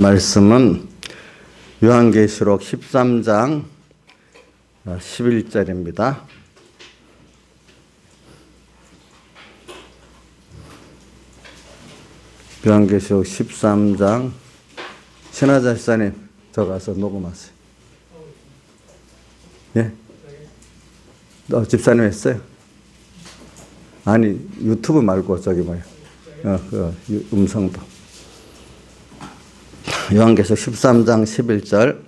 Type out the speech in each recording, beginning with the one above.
말씀은 요한계시록 13장 11절입니다. 요한계시록 13장 신하자 집사님 저 가서 녹음하세요. 예? 집사님 했어요? 아니 유튜브 말고 저기 뭐야 음성도. 요한계시록 13장 11절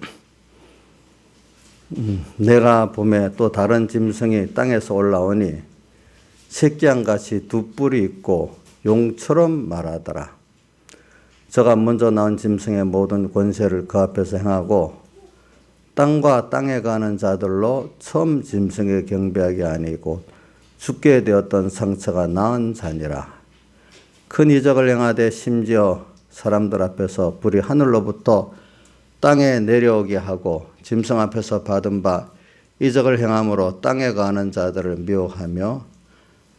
내가 보매 또 다른 짐승이 땅에서 올라오니 새끼양같이 두 뿔이 있고 용처럼 말하더라. 저가 먼저 나온 짐승의 모든 권세를 그 앞에서 행하고 땅과 땅에 가는 자들로 처음 짐승에 경배하게 아니고 죽게 되었던 상처가 나은 자니라. 큰 이적을 행하되 심지어 사람들 앞에서 불이 하늘로부터 땅에 내려오게 하고 짐승 앞에서 받은 바 이적을 행함으로 땅에 가는 자들을 미워하며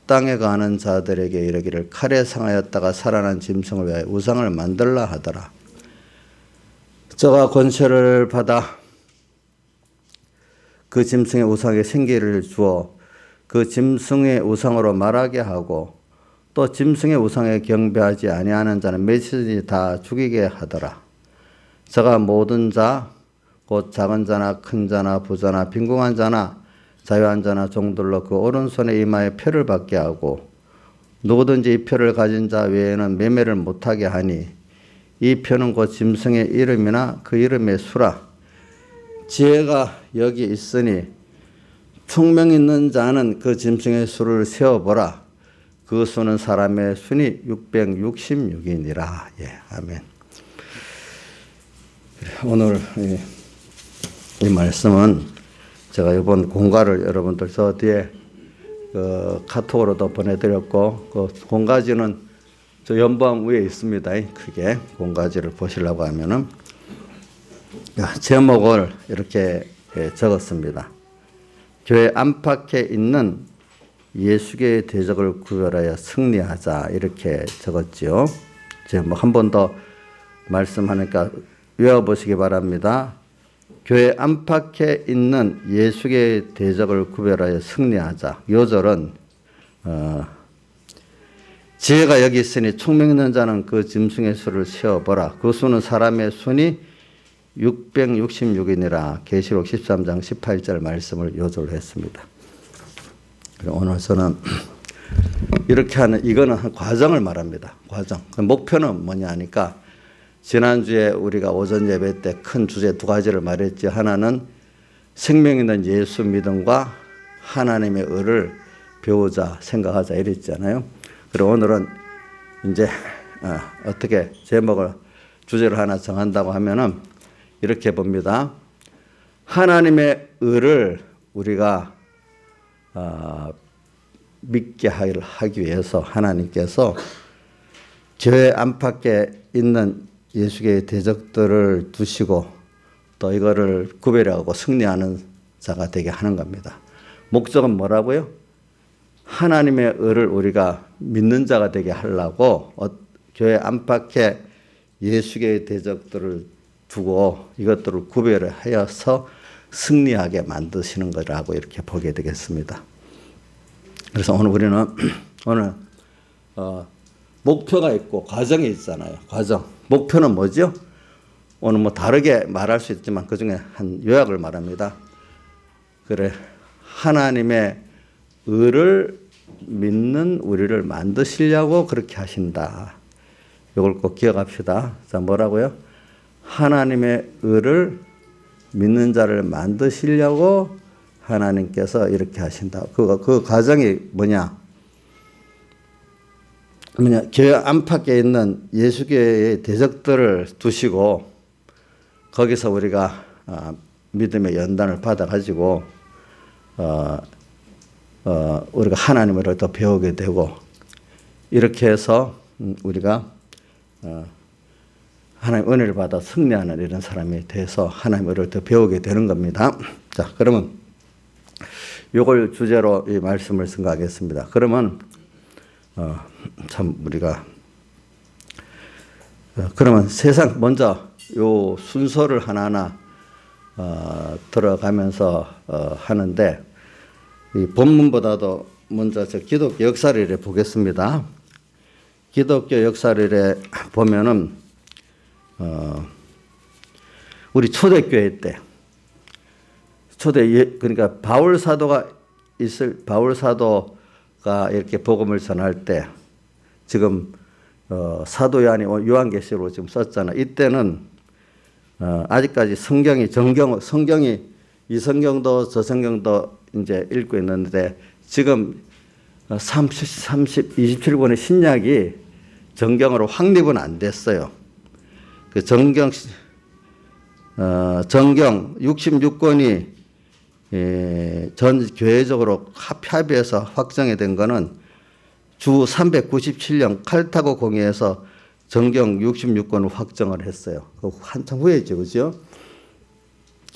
땅에 가는 자들에게 이르기를 칼에 상하였다가 살아난 짐승을 위하여 우상을 만들라 하더라. 저가 권세를 받아 그 짐승의 우상에 생기를 주어 그 짐승의 우상으로 말하게 하고 또 짐승의 우상에 경배하지 아니하는 자는 몇이든지 다 죽이게 하더라. 저가 모든 자, 곧 작은 자나 큰 자나 부자나 빈궁한 자나 자유한 자나 종들로 그 오른손에 이마에 표를 받게 하고 누구든지 이 표를 가진 자 외에는 매매를 못하게 하니 이 표는 곧 짐승의 이름이나 그 이름의 수라. 지혜가 여기 있으니 총명 있는 자는 그 짐승의 수를 세어보라. 그 수는 사람의 수니 666이니라. 예, 아멘. 오늘 이 말씀은 제가 이번 공가를 여러분들 저 뒤에 카톡으로도 보내드렸고 그 공가지는 저 연보암 위에 있습니다. 크게 공가지를 보시려고 하면은 제목을 이렇게 적었습니다. 교회 안팎에 있는 예수계의 대적을 구별하여 승리하자 이렇게 적었지요. 제목 한 번 더 말씀하니까 외워보시기 바랍니다. 교회 안팎에 있는 예수계의 대적을 구별하여 승리하자. 요절은 지혜가 여기 있으니 총명 있는 자는 그 짐승의 수를 세어보라. 그 수는 사람의 수니 666이니라. 계시록 13장 18절 말씀을 요절을 했습니다. 오늘 저는 이렇게 하는 이거는 한 과정을 말합니다. 과정. 목표는 뭐냐 하니까 지난주에 우리가 오전 예배 때 큰 주제 두 가지를 말했지. 하나는 생명 있는 예수 믿음과 하나님의 의를 배우자 생각하자 이랬잖아요. 그리고 오늘은 이제 어떻게 제목을 주제를 하나 정한다고 하면은 이렇게 봅니다. 하나님의 의를 우리가 믿게 하기 위해서 하나님께서 교회 안팎에 있는 예수계의 대적들을 두시고 또 이거를 구별하고 승리하는 자가 되게 하는 겁니다. 목적은 뭐라고요? 하나님의 의를 우리가 믿는 자가 되게 하려고 교회 안팎에 예수계의 대적들을 두고 이것들을 구별하여서 승리하게 만드시는 거라고 이렇게 보게 되겠습니다. 그래서 오늘 우리는 오늘 목표가 있고 과정이 있잖아요. 과정. 목표는 뭐죠? 오늘 뭐 다르게 말할 수 있지만 그 중에 한 요약을 말합니다. 그래, 하나님의 의를 믿는 우리를 만드시려고 그렇게 하신다. 이걸 꼭 기억합시다. 자, 뭐라고요? 하나님의 의를 믿는 자를 만드시려고 하나님께서 이렇게 하신다. 그 과정이 뭐냐? 교회 안팎에 있는 예수교회의 대적들을 두시고 거기서 우리가 믿음의 연단을 받아가지고 우리가 하나님을 더 배우게 되고 이렇게 해서 우리가 하나님 은혜를 받아 승리하는 이런 사람이 돼서 하나님을 더 배우게 되는 겁니다. 자, 그러면 이걸 주제로 이 말씀을 생각하겠습니다. 그러면 참 우리가 그러면 세상 먼저 요 순서를 하나하나 들어가면서 하는데 이 본문보다도 먼저 저 기독교 역사를 이래 보겠습니다. 기독교 역사를 이래 보면은 우리 초대교회 때 그러니까 바울 사도가 이렇게 복음을 전할 때 지금 사도 요한계시록으로 지금 썼잖아. 이때는 아직까지 성경이 이 성경도 저 성경도 이제 읽고 있는데 지금 27권의 신약이 정경으로 확립은 안 됐어요. 그 정경 66권이 전 교회적으로 합의해서 확정이 된 거는 주 397년 칼타고 공의에서 정경 66권을 확정을 했어요. 한참 후에죠, 그죠?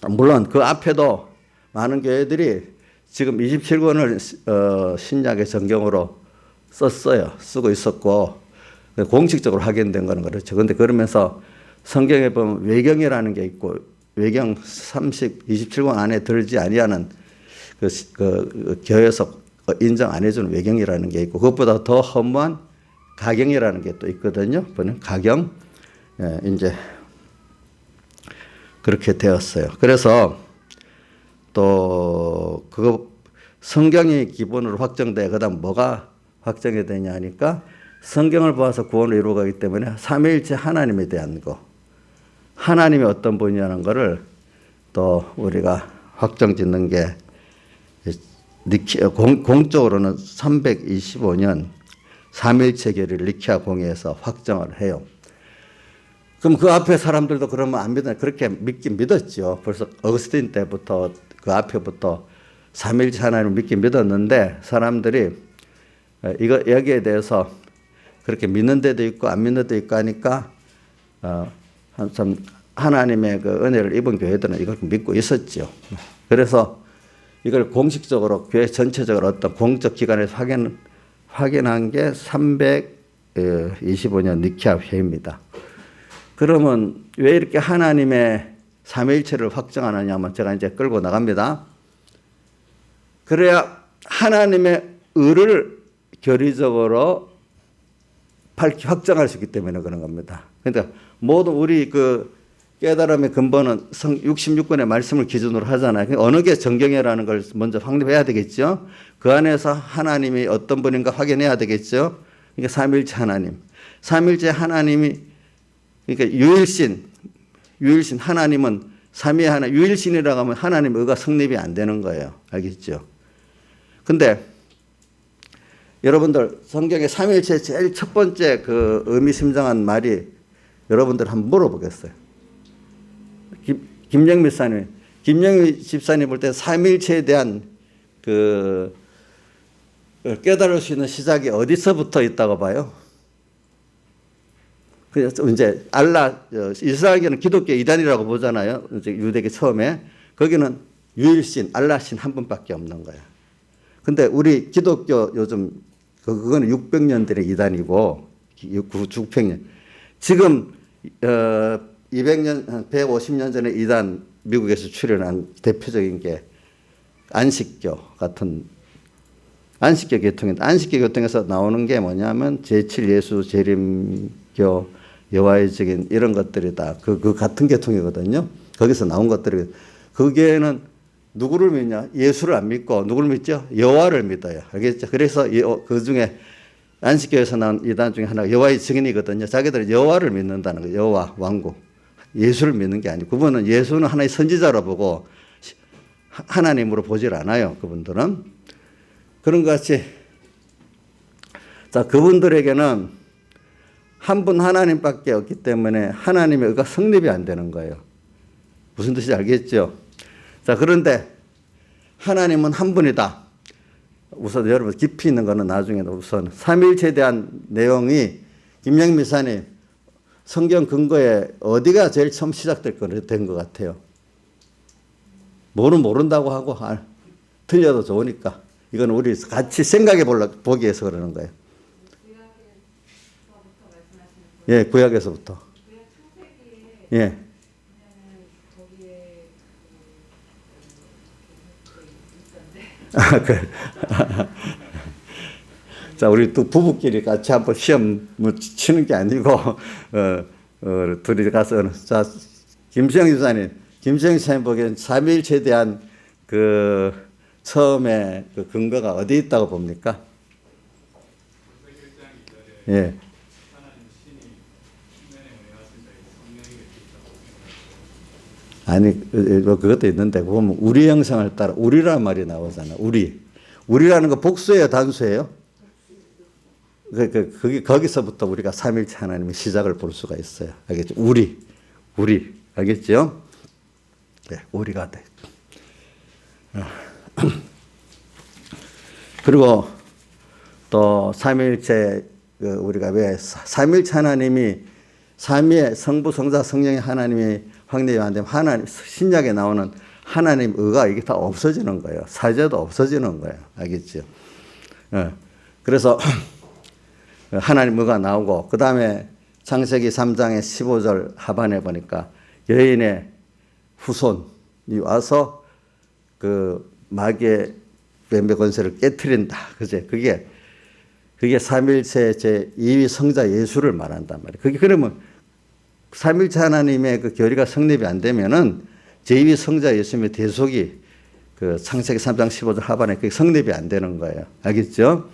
물론 그 앞에도 많은 교회들이 지금 27권을 신약의 정경으로 쓰고 있었고 공식적으로 확인된 거는 그렇죠. 그런데 그러면서 성경에 보면 외경이라는 게 있고 외경 27권 안에 들지 아니하는 그 교회에서 인정 안 해주는 외경이라는 게 있고 그것보다 더 허무한 가경이라는 게 또 있거든요. 가경 이제 그렇게 되었어요. 그래서 또 그거 성경이 기본으로 확정돼 그다음 뭐가 확정이 되냐 하니까 성경을 보아서 구원을 이루어가기 때문에 삼위일체 하나님에 대한 거 하나님이 어떤 분이냐는 거를 또 우리가 확정짓는 게 공적으로는 325년 삼위일체 교리를 니케아 공의에서 확정을 해요. 그럼 그 앞에 사람들도 그러면 안 믿어 그렇게 믿긴 믿었죠. 벌써 어거스틴 때부터 그 앞에부터 삼위일체 하나님을 믿긴 믿었는데 사람들이 여기에 대해서 그렇게 믿는 데도 있고 안 믿는 데도 있고 하니까 참 하나님의 그 은혜를 입은 교회들은 이걸 믿고 있었죠. 그래서 이걸 공식적으로 교회 전체적으로 어떤 공적 기관에서 확인한 게 325년 니케아 회의입니다. 그러면 왜 이렇게 하나님의 삼위일체를 확정하느냐 하면 제가 이제 끌고 나갑니다. 그래야 하나님의 의를 교리적으로 확정할 수 있기 때문에 그런 겁니다. 그러니까 모든 우리 그 깨달음의 근본은 66권의 말씀을 기준으로 하잖아요. 어느 게 정경이라는 걸 먼저 확립해야 되겠죠. 그 안에서 하나님이 어떤 분인가 확인해야 되겠죠. 그러니까 삼위일체 하나님. 삼위일체 하나님이 그러니까 유일신 하나님은 삼위의 하나 유일신이라고 하면 하나님의 의가 성립이 안 되는 거예요. 알겠죠? 근데 여러분들 성경의 삼위일체의 제일 첫 번째 그 의미심장한 말이 여러분들 한번 물어보겠어요. 김영미 집사님 볼 때 삼위일체에 대한 그 깨달을 수 있는 시작이 어디서부터 있다고 봐요? 그래서 이제 이스라엘계는 기독교 이단이라고 보잖아요. 이제 유대계 처음에 거기는 유일신 알라신 한 분밖에 없는 거예요. 근데 우리 기독교 요즘 그거는 600년들의 이단이고 600년 지금 200년 150년 전에 이단 미국에서 출현한 대표적인 게 안식교 같은 안식교 계통인데 안식교 계통에서 나오는 게 뭐냐면 제7 예수 재림교 여호와의 증인 이런 것들이 다 그 같은 계통이거든요. 거기서 나온 것들이 거기에는 누구를 믿냐? 예수를 안 믿고 누구를 믿죠? 여호와를 믿어요. 알겠죠? 그래서 그 중에 안식교에서 나온 이단 중에 하나가 여호와의 증인이거든요. 자기들은 여호와를 믿는다는 거예요. 여호와 왕국. 예수를 믿는 게 아니고 그분은 예수는 하나의 선지자로 보고 하나님으로 보질 않아요. 그분들은. 그런 것 같이 자 그분들에게는 한 분 하나님밖에 없기 때문에 하나님의 의가 성립이 안 되는 거예요. 무슨 뜻인지 알겠죠? 자 그런데 하나님은 한 분이다. 우선 여러분 깊이 있는 거는 나중에도 우선 삼위일체에 대한 내용이 김영미 사님 성경 근거에 어디가 제일 처음 시작된 것 같아요? 모른다고 하고 틀려도 좋으니까 이건 우리 같이 생각해 보기 위해서 그러는 거예요. 예, 구약에서부터. 예. 아, 그. 자, 우리 또 부부끼리 같이 한번 시험 뭐 치는 게 아니고, 둘이 가서, 자, 김수영 집사님, 김수영 집사님 보기엔 삼위일체에 대한 그 처음에 그 근거가 어디 있다고 봅니까? 예. 아니, 그것도 있는데, 보면 우리 형상을 따라, 우리란 말이 나오잖아. 우리. 우리라는 거 복수예요, 단수예요? 거기서부터 우리가 삼일체 하나님의 시작을 볼 수가 있어요. 알겠죠? 우리. 알겠죠? 네, 우리가 돼. 그리고 또 삼일체, 우리가 왜 삼일체 하나님이 삼위의 성부, 성자, 성령의 하나님이 확립이 안 되면 하나님, 신약에 나오는 하나님 의가 이게 다 없어지는 거예요. 사제도 없어지는 거예요. 알겠죠? 그래서 하나님 의가 나오고, 그 다음에 창세기 3장의 15절 하반에 보니까 여인의 후손이 와서 그 마귀의 뱀의 권세를 깨트린다. 그제? 그게 삼일체 제 2위 성자 예수를 말한단 말이에요. 그게 그러면 삼일체 하나님의 그 교리가 성립이 안 되면은 제2위 성자 예수님의 대속이 그 창세기 3장 15절 하반에 그게 성립이 안 되는 거예요. 알겠죠?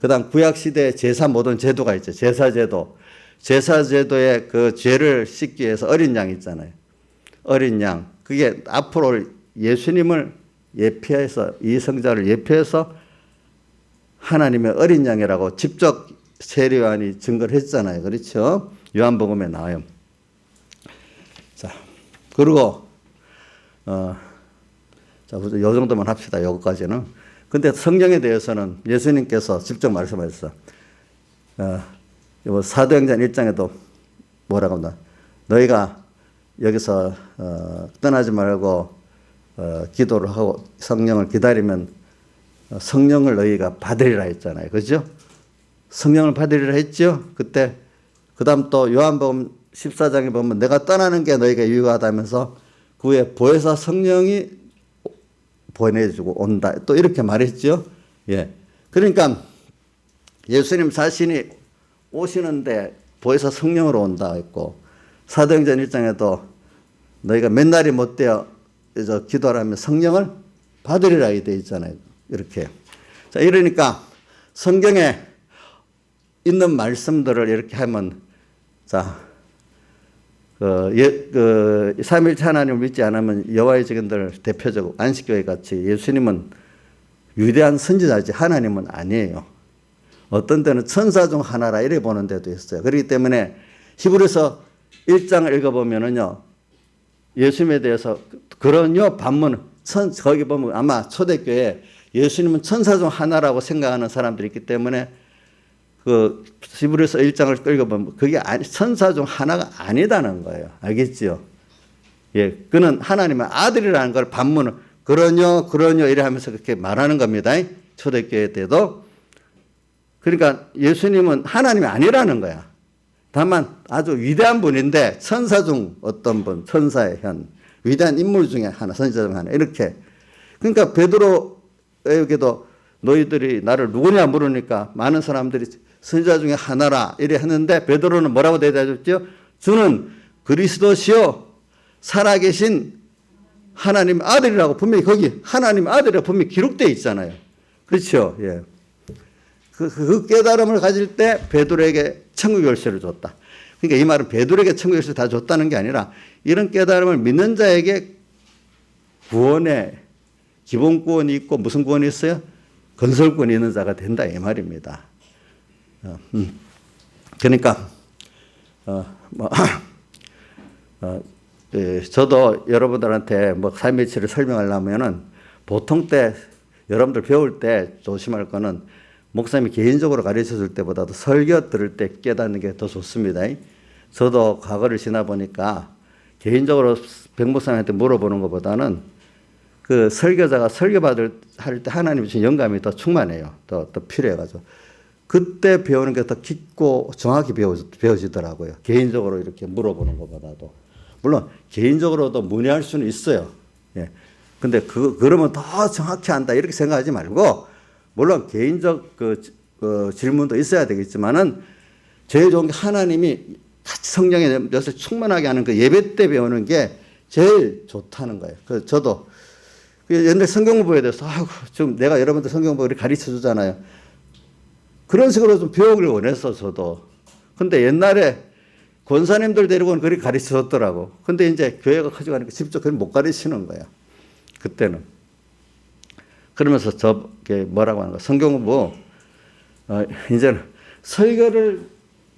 그 다음 구약시대에 제사 모든 제도가 있죠. 제사제도. 제사제도의 그 죄를 씻기 위해서 어린 양 있잖아요. 어린 양. 그게 앞으로 예수님을 예표해서, 이 성자를 예표해서 하나님의 어린 양이라고 직접 세례요한이 증거를 했잖아요. 그렇죠? 요한복음에 나와요. 자, 그리고, 자, 요 정도만 합시다. 요거까지는. 근데 성령에 대해서는 예수님께서 직접 말씀하셨어. 사도행전 1장에도 뭐라고 한다. 너희가 여기서 떠나지 말고 기도를 하고 성령을 기다리면 성령을 너희가 받으리라 했잖아요. 그죠? 성령을 받으리라 했죠? 그때, 그 다음 또 요한복음 14장에 보면 내가 떠나는 게 너희가 유익하다면서 그 후에 보혜사 성령이 보내주고 온다. 또 이렇게 말했죠? 예. 그러니까 예수님 자신이 오시는데 보혜사 성령으로 온다 했고, 사도행전 1장에도 너희가 맨날이 못되어 기도하라면 성령을 받으리라 되어 있잖아요. 이렇게. 자, 이러니까 성경에 있는 말씀들을 이렇게 하면, 자, 삼일체 하나님을 믿지 않으면 여호와의 증인들 대표적으로 안식교회 같이 예수님은 위대한 선지자지 하나님은 아니에요. 어떤 때는 천사 중 하나라 이래 보는 데도 있어요. 그렇기 때문에 히브리서 1장을 읽어보면은요, 예수님에 대해서 그런요 반문, 거기 보면 아마 초대교회 예수님은 천사 중 하나라고 생각하는 사람들이 있기 때문에 그 히브리서 1장을 읽어보면 그게 천사 중 하나가 아니다는 거예요. 알겠죠? 예, 그는 하나님의 아들이라는 걸 반문을 그러뇨 이래 하면서 그렇게 말하는 겁니다. 초대교회 때도. 그러니까 예수님은 하나님이 아니라는 거야. 다만 아주 위대한 분인데 천사 중 어떤 분, 천사의 현, 위대한 인물 중에 하나, 선지자 중 하나 이렇게. 그러니까 베드로에게도 너희들이 나를 누구냐 물으니까 많은 사람들이 선지자 중에 하나라 이래 했는데 베드로는 뭐라고 대답했죠? 주는 그리스도시요 살아계신 하나님 아들이라고 분명히 거기 하나님 아들이라고 분명히 기록되어 있잖아요. 그렇죠? 예. 그 깨달음을 가질 때 베드로에게 천국 열쇠를 줬다. 그러니까 이 말은 베드로에게 천국 열쇠를 다 줬다는 게 아니라 이런 깨달음을 믿는 자에게 구원의 기본 구원이 있고 무슨 구원이 있어요? 건설권이 있는 자가 된다 이 말입니다. 그러니까 저도 여러분들한테 뭐 삼위일체를 설명하려면은 보통 때 여러분들 배울 때 조심할 거는 목사님이 개인적으로 가르쳐 줄 때보다도 설교 들을 때 깨닫는 게 더 좋습니다. 저도 과거를 지나 보니까 개인적으로 백 목사님한테 물어보는 것보다는 그 설교자가 할 때 하나님이 주신 영감이 더 충만해요. 더 필요해가지고. 그때 배우는 게 더 깊고 정확히 배워지더라고요. 개인적으로 이렇게 물어보는 것보다도. 물론 개인적으로도 문의할 수는 있어요. 예. 근데 그러면 더 정확히 한다 이렇게 생각하지 말고, 물론 개인적 질문도 있어야 되겠지만은 제일 좋은 게 하나님이 같이 성령의 엿을 충만하게 하는 그 예배 때 배우는 게 제일 좋다는 거예요. 저도 옛날 성경 공부에 대해서 좀 내가 여러분들 성경 공부를 가르쳐 주잖아요. 그런 식으로 좀 배우길 원했어 저도. 근데 옛날에 권사님들 데리고는 그렇게 가르쳐 줬더라고. 근데 이제 교회가 커져가니까 직접 그걸 못 가르치는 거야. 그때는. 그러면서 저게 뭐라고 하는 거야. 성경 공부 이제는 설교를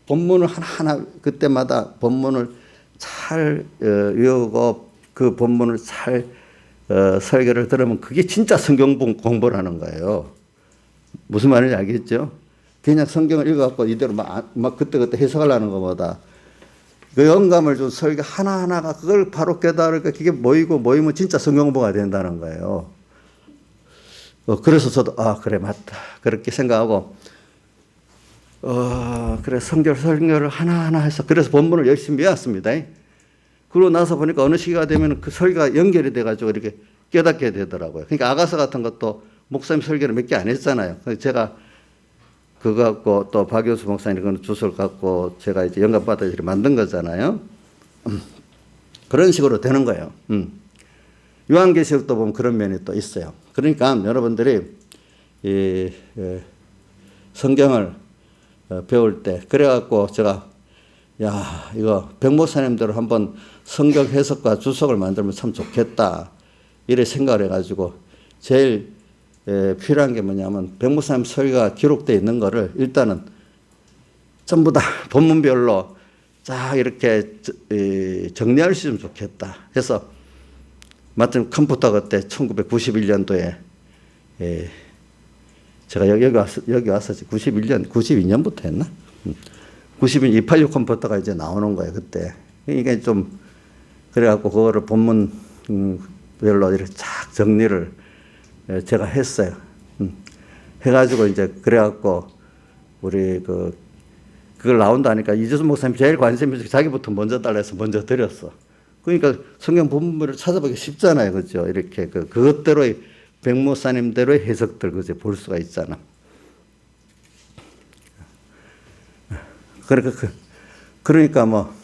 본문을 하나하나 그때마다 본문을 잘 외우고 그 본문을 잘 설교를 들으면 그게 진짜 성경 공부라는 거예요. 무슨 말인지 알겠죠? 그냥 성경을 읽어갖고 이대로 막 그때그때 해석하려는 것보다 그 영감을 준 설교 하나하나가 그걸 바로 깨달으니까 그게 모이면 진짜 성경 공부가 된다는 거예요. 그래서 저도 그래 맞다 그렇게 생각하고 그래 설교를 하나하나 해서 그래서 본문을 열심히 외웠습니다. 그러고 나서 보니까 어느 시기가 되면 그 설교가 연결이 돼가지고 이렇게 깨닫게 되더라고요. 그러니까 아가서 같은 것도 목사님 설교를 몇 개 안 했잖아요. 제가 그거 갖고 또 박효수 목사님 그런 주소를 갖고 제가 이제 영감받아 이렇게 만든 거잖아요. 그런 식으로 되는 거예요. 요한계시록도 보면 그런 면이 또 있어요. 그러니까 여러분들이 이 성경을 배울 때 그래갖고 제가 이거 백 목사님대로 한번 성경 해석과 주석을 만들면 참 좋겠다 이래 생각을 해가지고 제일 필요한 게 뭐냐면 백 목사님 설교가 기록되어 있는 거를 일단은 전부 다 본문별로 쫙 이렇게 정리할 수 있으면 좋겠다 해서 마침 컴퓨터 그때 1991년도에 제가 여기 와서 92년부터 했나? 286 컴퓨터가 이제 나오는 거예요, 그때. 이게 좀, 그래갖고 그거를 본문별로 이렇게 쫙 정리를 제가 했어요. 해가지고 이제 그래갖고 우리 그걸 나온다니까 이재수 목사님 제일 관심이 있어 자기부터 먼저 달라 해서 먼저 드렸어. 그러니까 성경 본문을 찾아보기 쉽잖아요, 그죠? 이렇게 그것대로의 백목사님대로의 해석들 그죠? 볼 수가 있잖아. 그러니까 뭐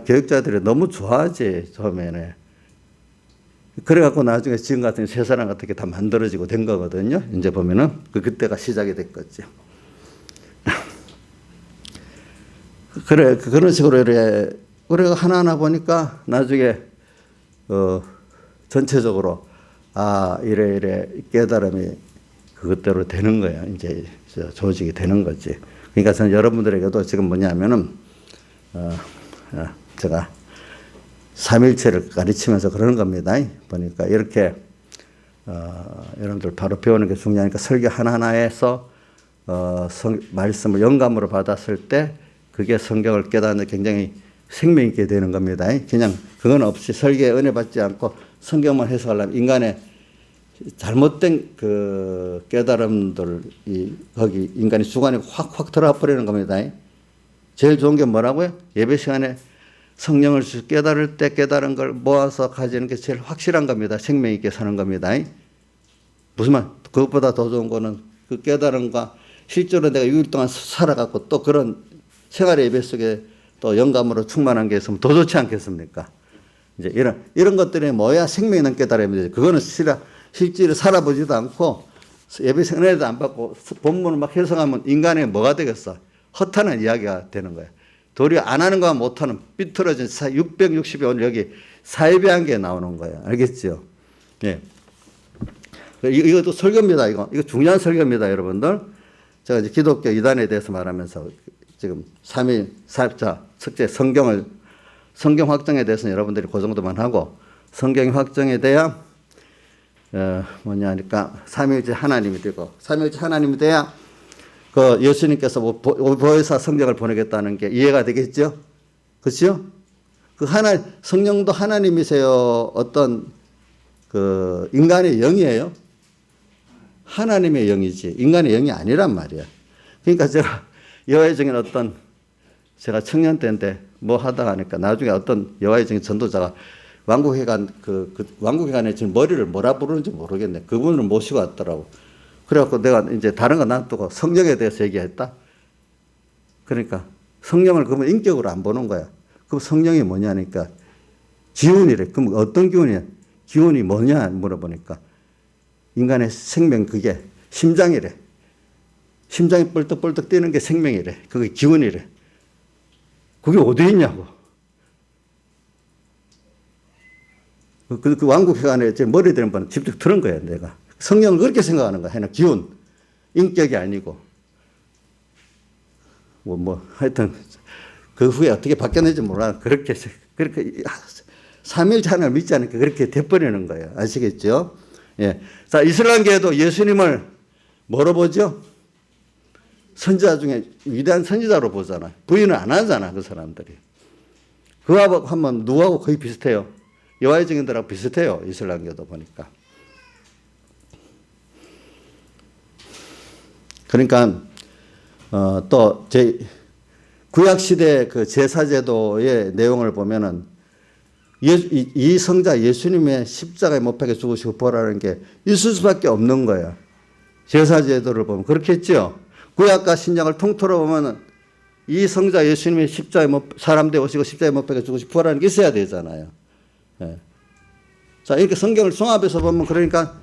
교육자들이 너무 좋아하지 처음에는. 그래갖고 나중에 지금 같은 세 사람 같은 게 다 만들어지고 된 거거든요. 이제 보면은 그때가 시작이 됐겠죠. 그런 식으로 이래 하나하나 보니까 나중에 전체적으로 이래 깨달음이 그것대로 되는 거야. 이제 조직이 되는 거지. 그러니까 저는 여러분들에게도 지금 뭐냐면은 제가 삼일체를 가르치면서 그러는 겁니다. 보니까 이렇게 여러분들 바로 배우는 게 중요하니까 설교 하나하나에서 말씀을 영감으로 받았을 때 그게 성경을 깨닫는 굉장히 생명 있게 되는 겁니다. 그냥 그건 없이 설교에 은혜 받지 않고 성경만 해석하려면 인간의 잘못된 그 깨달음들 거기 인간의 주관이 확 들어가 버리는 겁니다. 제일 좋은 게 뭐라고요? 예배 시간에 성령을 깨달을 때 깨달은 걸 모아서 가지는 게 제일 확실한 겁니다. 생명 있게 사는 겁니다. 무슨 말? 그것보다 더 좋은 거는 그 깨달음과 실제로 내가 6일 동안 살아갖고 또 그런 생활의 예배 속에 또 영감으로 충만한 게 있으면 더 좋지 않겠습니까? 이제 이런 것들이 뭐야 생명 있는 깨달음이 되죠. 그거는 실제로 살아보지도 않고 예배 은혜도 안 받고 본문을 막 해석하면 인간의 뭐가 되겠어? 허탄한 이야기가 되는 거예요. 도리어 안 하는 거와 못하는 삐뚤어진 660이 오늘 여기 사예배한 게 나오는 거예요. 알겠죠? 예. 이것도 설교입니다. 이거 중요한 설교입니다, 여러분들. 제가 이제 기독교 이단에 대해서 말하면서 지금 3일, 4일차 석제 성경 확정에 대해서는 여러분들이 그 정도만 하고 성경이 확정이 돼야 뭐냐니까 삼위일체 하나님이 되고 삼위일체 하나님이 돼야 그 예수님께서 보혜사 성령을 보내겠다는 게 이해가 되겠죠? 그렇죠? 성령도 하나님이세요? 어떤 그 인간의 영이에요? 하나님의 영이지 인간의 영이 아니란 말이야. 그러니까 제가 여해적인 제가 청년 때인데 뭐 하다가 하니까 나중에 어떤 여호와의 증인 전도자가 왕국회관 왕국회관에 지금 머리를 뭐라 부르는지 모르겠네. 그분을 모시고 왔더라고. 그래갖고 내가 이제 다른 거 놔두고 성령에 대해서 얘기했다. 그러니까 성령을 그러면 인격으로 안 보는 거야. 그럼 성령이 뭐냐니까 기운이래. 그럼 어떤 기운이야? 기운이 뭐냐 물어보니까 인간의 생명 그게 심장이래. 심장이 뻘떡뻘떡 뛰는 게 생명이래. 그게 기운이래. 그게 어디 있냐고. 그 왕국회관에 제 머리 대는 분 직접 들은 거야, 내가. 성령을 그렇게 생각하는 거야. 하여튼 기운. 인격이 아니고. 하여튼 그 후에 어떻게 바뀌었는지 몰라. 그렇게 삼위일체 하나님을 믿지 않으니까 그렇게 돼버리는 거예요. 아시겠죠? 예. 자, 이슬람계에도 예수님을 뭐로 보죠? 선지자 중에 위대한 선지자로 보잖아. 부인을 안 하잖아, 그 사람들이. 그하고 하면 누구하고 거의 비슷해요. 여호와의 증인들하고 비슷해요. 이슬람교도 보니까. 그러니까 또 제 구약 시대 그 제사 제도의 내용을 보면은 이 성자 예수님의 십자가에 못 박혀 죽으시고 부활하는 게 있을 수밖에 없는 거야. 제사 제도를 보면 그렇겠죠. 구약과 신약을 통틀어 보면은 이 성자 예수님의 십자가에 사람 되어 오시고 십자가에 못 박혀 죽으시고 부활하는 게 있어야 되잖아요. 예. 자, 이렇게 성경을 종합해서 보면 그러니까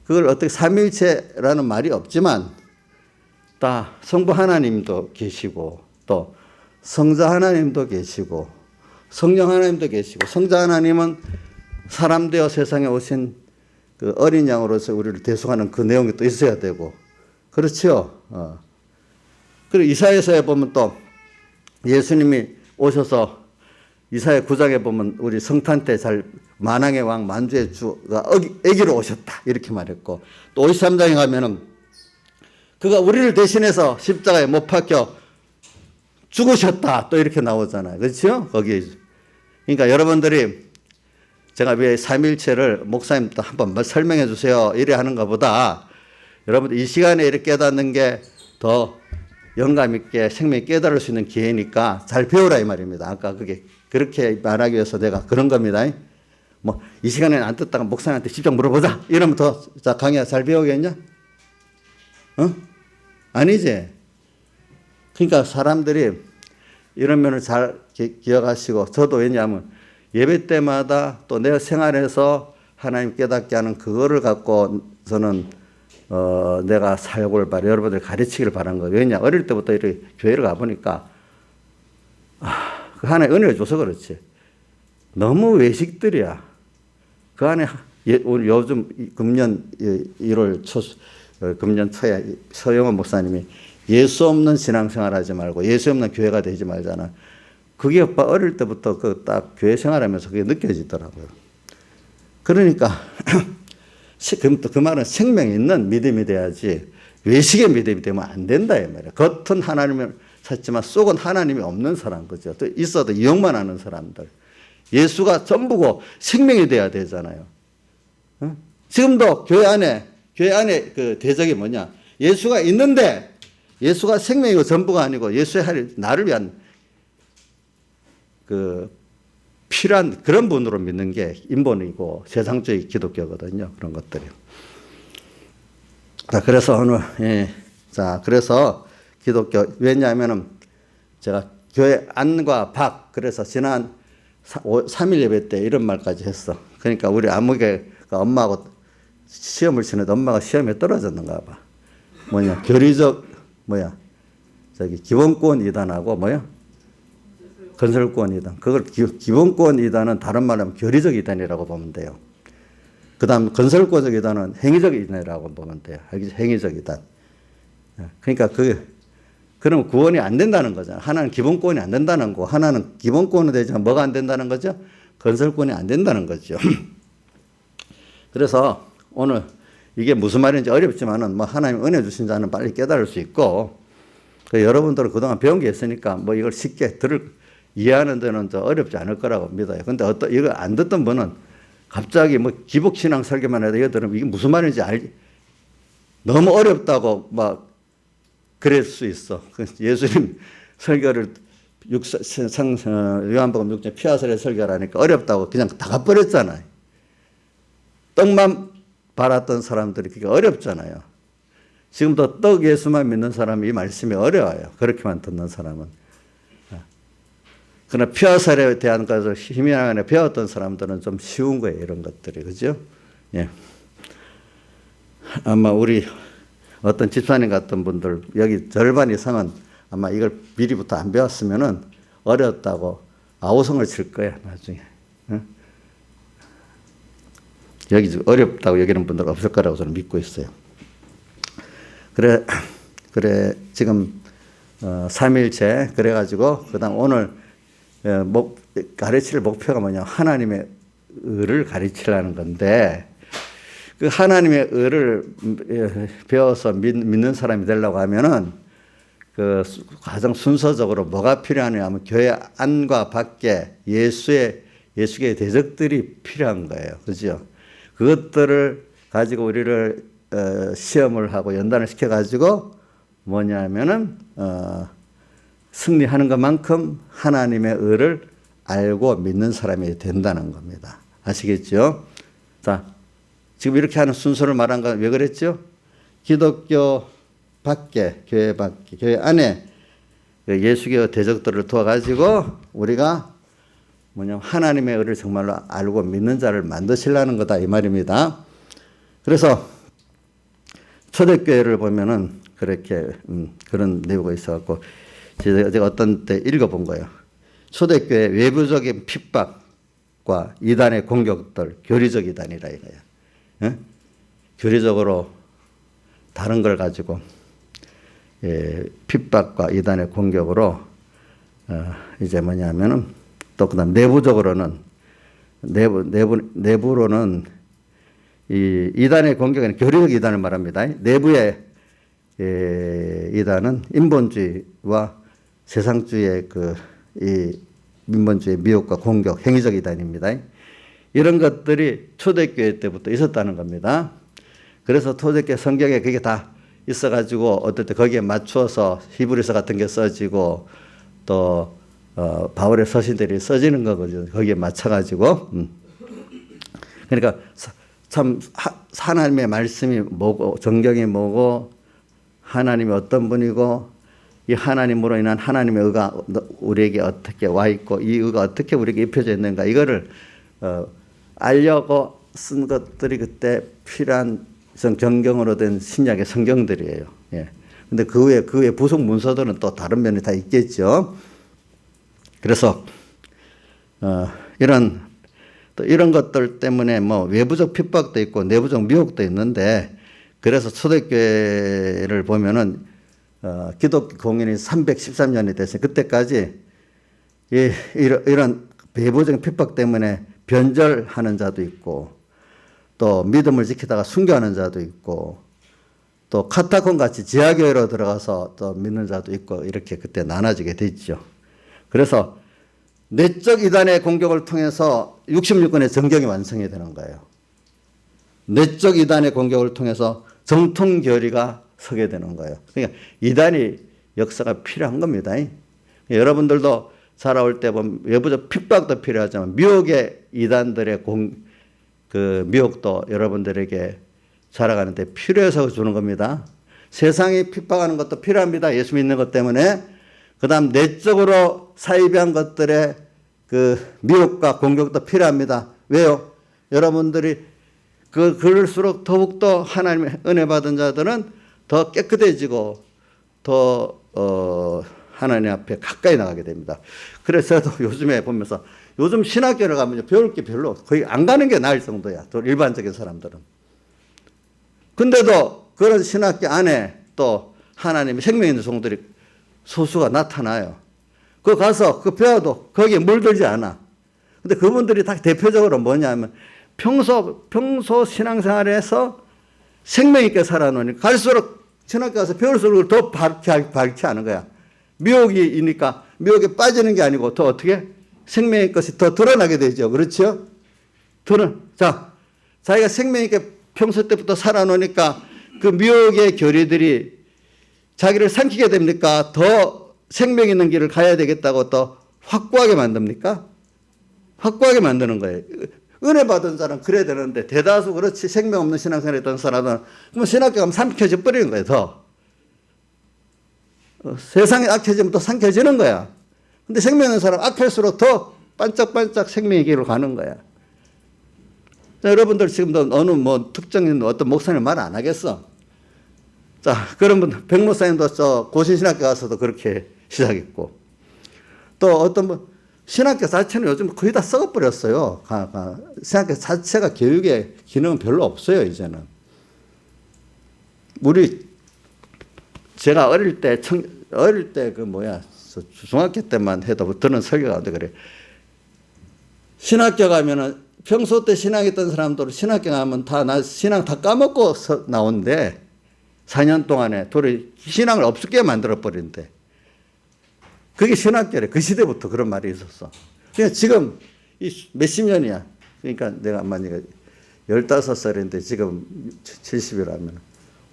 그걸 어떻게 삼위일체라는 말이 없지만 다 성부 하나님도 계시고 또 성자 하나님도 계시고 성령 하나님도 계시고 성자 하나님은 사람 되어 세상에 오신 그 어린 양으로서 우리를 대속하는 그 내용이 또 있어야 되고 그렇죠. 그리고 이사야서에 보면 또 예수님이 오셔서 이사야 9장에 보면 우리 성탄 때 잘 만왕의 왕 만주의 주가 아기로 오셨다 이렇게 말했고 또 53장에 가면은 그가 우리를 대신해서 십자가에 못 박혀 죽으셨다 또 이렇게 나오잖아요. 그렇죠? 거기 그러니까 여러분들이 제가 왜 삼일체를 목사님 또 한번 설명해 주세요 이래 하는 것보다 여러분들 이 시간에 이렇게 깨닫는 게 더 영감 있게 생명이 깨달을 수 있는 기회니까 잘 배우라 이 말입니다. 아까 그게 그렇게 말하기 위해서 내가 그런 겁니다. 뭐 이 시간에는 안 듣다가 목사님한테 직접 물어보자 이러면 더 강의가 잘 배우겠냐? 아니지. 그러니까 사람들이 이런 면을 잘 기억하시고 저도 왜냐하면 예배 때마다 또 내 생활에서 하나님 깨닫게 하는 그거를 갖고 저는 내가 살고를 바래 여러분들 가르치기를 바란 거예요. 왜냐 어릴 때부터 이렇게 교회를 가보니까 그 하나의 은혜를 줘서 그렇지. 너무 외식들이야. 그 안에 우리 요즘 금년 1월 금년 초에 서영원 목사님이 예수 없는 신앙생활 하지 말고 예수 없는 교회가 되지 말잖아. 그게 오빠 어릴 때부터 그 딱 교회 생활하면서 그게 느껴지더라고요. 그러니까 그 말은 생명 있는 믿음이 돼야지 외식의 믿음이 되면 안 된다 이 말이야. 겉은 하나님을 찾지만 속은 하나님이 없는 사람 거죠. 또 있어도 이용만 하는 사람들. 예수가 전부고 생명이 돼야 되잖아요. 지금도 교회 안에 그 대적이 뭐냐? 예수가 있는데 예수가 생명이고 전부가 아니고 예수의 나를 위한 그 필요한 그런 분으로 믿는 게 인본이고 세상주의 기독교거든요. 그런 것들이. 자, 그래서 그래서 기독교 왜냐하면은 제가 교회 안과 밖 그래서 지난 3일 예배 때 이런 말까지 했어. 그러니까 우리 아무개가 엄마하고 시험을 치는데 엄마가 시험에 떨어졌는가 봐. 교리적 기본권 이단하고 건설권 이단. 그걸 기본권 이단은 다른 말로 하면 교리적 이단이라고 보면 돼요. 그 다음 건설권적 이단은 행위적 이단이라고 보면 돼요. 행위적 이단. 그러니까 그럼 구원이 안 된다는 거잖아요. 하나는 기본권이 안 된다는 거. 하나는 기본권은 되지만 뭐가 안 된다는 거죠? 건설권이 안 된다는 거죠. 그래서 오늘 이게 무슨 말인지 어렵지만은 하나님 은혜 주신 자는 빨리 깨달을 수 있고 여러분들은 그동안 배운 게 있으니까 이걸 쉽게 이해하는 데는 더 어렵지 않을 거라고 믿어요. 근데 이거 안 듣던 분은 갑자기 기복신앙 설교만 해도 이거 들으면 이게 무슨 말인지 너무 어렵다고 그럴 수 있어. 예수님 설교를 요한복음 6장 피아설의 설교라니까 어렵다고 그냥 다 가버렸잖아요. 떡만 바랐던 사람들이 그게 어렵잖아요. 지금도 떡 예수만 믿는 사람이 이 말씀이 어려워요. 그렇게만 듣는 사람은. 그러나 피아설에 대한 것을 희미하게 배웠던 사람들은 좀 쉬운 거예요. 이런 것들이. 그죠? 예. 아마 우리 어떤 집사님 같은 분들 여기 절반 이상은 아마 이걸 미리부터 안 배웠으면은 어렵다고 아우성을 칠 거야. 나중에. 여기 어렵다고 여기는 분들 없을 거라고 저는 믿고 있어요. 그래 지금 3일째 그래가지고 그다음 오늘 가르칠 목표가 뭐냐 하나님의 의를 가르치려는 건데 그 하나님의 의를 배워서 믿는 사람이 되려고 하면은 그 가장 순서적으로 뭐가 필요하냐 하면 교회 안과 밖에 예수의 대적들이 필요한 거예요. 그죠? 그것들을 가지고 우리를 시험을 하고 연단을 시켜가지고 뭐냐면은 승리하는 것만큼 하나님의 의를 알고 믿는 사람이 된다는 겁니다. 아시겠죠? 자, 지금 이렇게 하는 순서를 말한 건 왜 그랬죠? 기독교 밖에, 교회 밖에, 교회 안에 예수교 대적들을 도와가지고 우리가 뭐냐면 하나님의 의를 정말로 알고 믿는 자를 만드시려는 거다 이 말입니다. 그래서 초대교회를 보면은 그렇게 그런 내용이 있어갖고 제가 어떤 때 읽어본 거예요. 초대교회 외부적인 핍박과 이단의 공격들, 교리적 이단이라 이거예요. 예? 교리적으로 다른 걸 가지고 핍박과 이단의 공격으로 이제 뭐냐면은 또 그다음 내부적으로는 내부로는 이 이단의 공격은 교리적 이단을 말합니다. 내부의 이단은 인본주의와 세상주의의 이 민본주의 미혹과 공격, 행위적 이단입니다. 이런 것들이 초대교회 때부터 있었다는 겁니다. 그래서 초대교회 성경에 그게 다 있어가지고 어떨 때 거기에 맞추어서 히브리서 같은 게 써지고 또 바울의 서신들이 써지는 거거든요. 거기에 맞춰가지고. 그러니까 참 하나님의 말씀이 뭐고 정경이 뭐고 하나님이 어떤 분이고 이 하나님으로 인한 하나님의 의가 우리에게 어떻게 와 있고 이 의가 어떻게 우리에게 입혀져 있는가 이거를 알려고 쓴 것들이 그때 필요한 정경으로 된 신약의 성경들이에요. 예. 근데 그 외에 부속 문서들은 또 다른 면이 다 있겠죠. 그래서 이런 것들 때문에 뭐 외부적 핍박도 있고 내부적 미혹도 있는데 그래서 초대교회를 보면은 기독교 공인이 313년이 됐어요. 그때까지 이런 외부적인 핍박 때문에 변절하는 자도 있고 또 믿음을 지키다가 순교하는 자도 있고 또 카타콤 같이 지하교회로 들어가서 또 믿는 자도 있고 이렇게 그때 나눠지게 됐죠. 그래서 내적 이단의 공격을 통해서 66권의 정경이 완성이 되는 거예요. 내적 이단의 공격을 통해서 정통교리가 서게 되는 거예요. 그러니까 이단이 역사가 필요한 겁니다. 여러분들도 살아올 때 보면 외부적 핍박도 필요하지만 미혹의 이단들의 그 미혹도 여러분들에게 살아가는데 필요해서 주는 겁니다. 세상이 핍박하는 것도 필요합니다. 예수 믿는 것 때문에. 그 다음 내적으로 사이비한 것들의 그 미혹과 공격도 필요합니다. 왜요? 여러분들이 그럴수록 더욱더 하나님의 은혜 받은 자들은 더 깨끗해지고 더 하나님 앞에 가까이 나가게 됩니다. 그래서 저도 요즘에 보면서 요즘 신학교를 가면 배울 게 별로 거의 안 가는 게 나을 정도야. 또 일반적인 사람들은. 근데도 그런 신학교 안에 또 하나님의 생명 있는 종들이 소수가 나타나요. 그 가서 그 배워도 거기에 물들지 않아. 근데 그분들이 다 대표적으로 뭐냐면 평소 신앙생활에서 생명 있게 살아놓으니까 갈수록 신학교 가서 배울수록 더 밝지 않은 거야. 미혹이니까 미혹에 빠지는 게 아니고 더 어떻게 생명의 것이 더 드러나게 되죠. 그렇죠? 자기가 생명 있게 평소 때부터 살아놓으니까 그 미혹의 교리들이 자기를 삼키게 됩니까? 더 생명 있는 길을 가야 되겠다고 또 확고하게 만듭니까? 확고하게 만드는 거예요. 은혜 받은 자는 그래야 되는데 대다수 그렇지 생명 없는 신앙생활 했던 사람은 그럼 신학교 가면 삼켜져 버리는 거예요. 더. 세상이 악해지면 또 삼켜지는 거야. 근데 생명 있는 사람 악할수록 더 반짝반짝 생명의 길로 가는 거야. 자, 여러분들 지금도 어느 뭐 특정인 어떤 목사님 말 안 하겠어. 자, 그런 분, 백 목사님도 저 고신신학교 가서도 그렇게 시작했고, 또 어떤 분, 신학교 자체는 요즘 거의 다 썩어버렸어요. 신학교 자체가 교육의 기능은 별로 없어요, 이제는. 제가 어릴 때 중학교 때만 해도 듣는 설교가 안 돼, 그래. 신학교 가면은 평소 때 신앙했던 사람들 신학교 가면 신앙 다 까먹고 나오는데 4년 동안에 도리 신앙을 없게 만들어버린대. 그게 신학교래. 그 시대부터 그런 말이 있었어. 그러니까 지금 몇십 년이야. 그러니까 내가 만약에 15살인데 지금 70이라면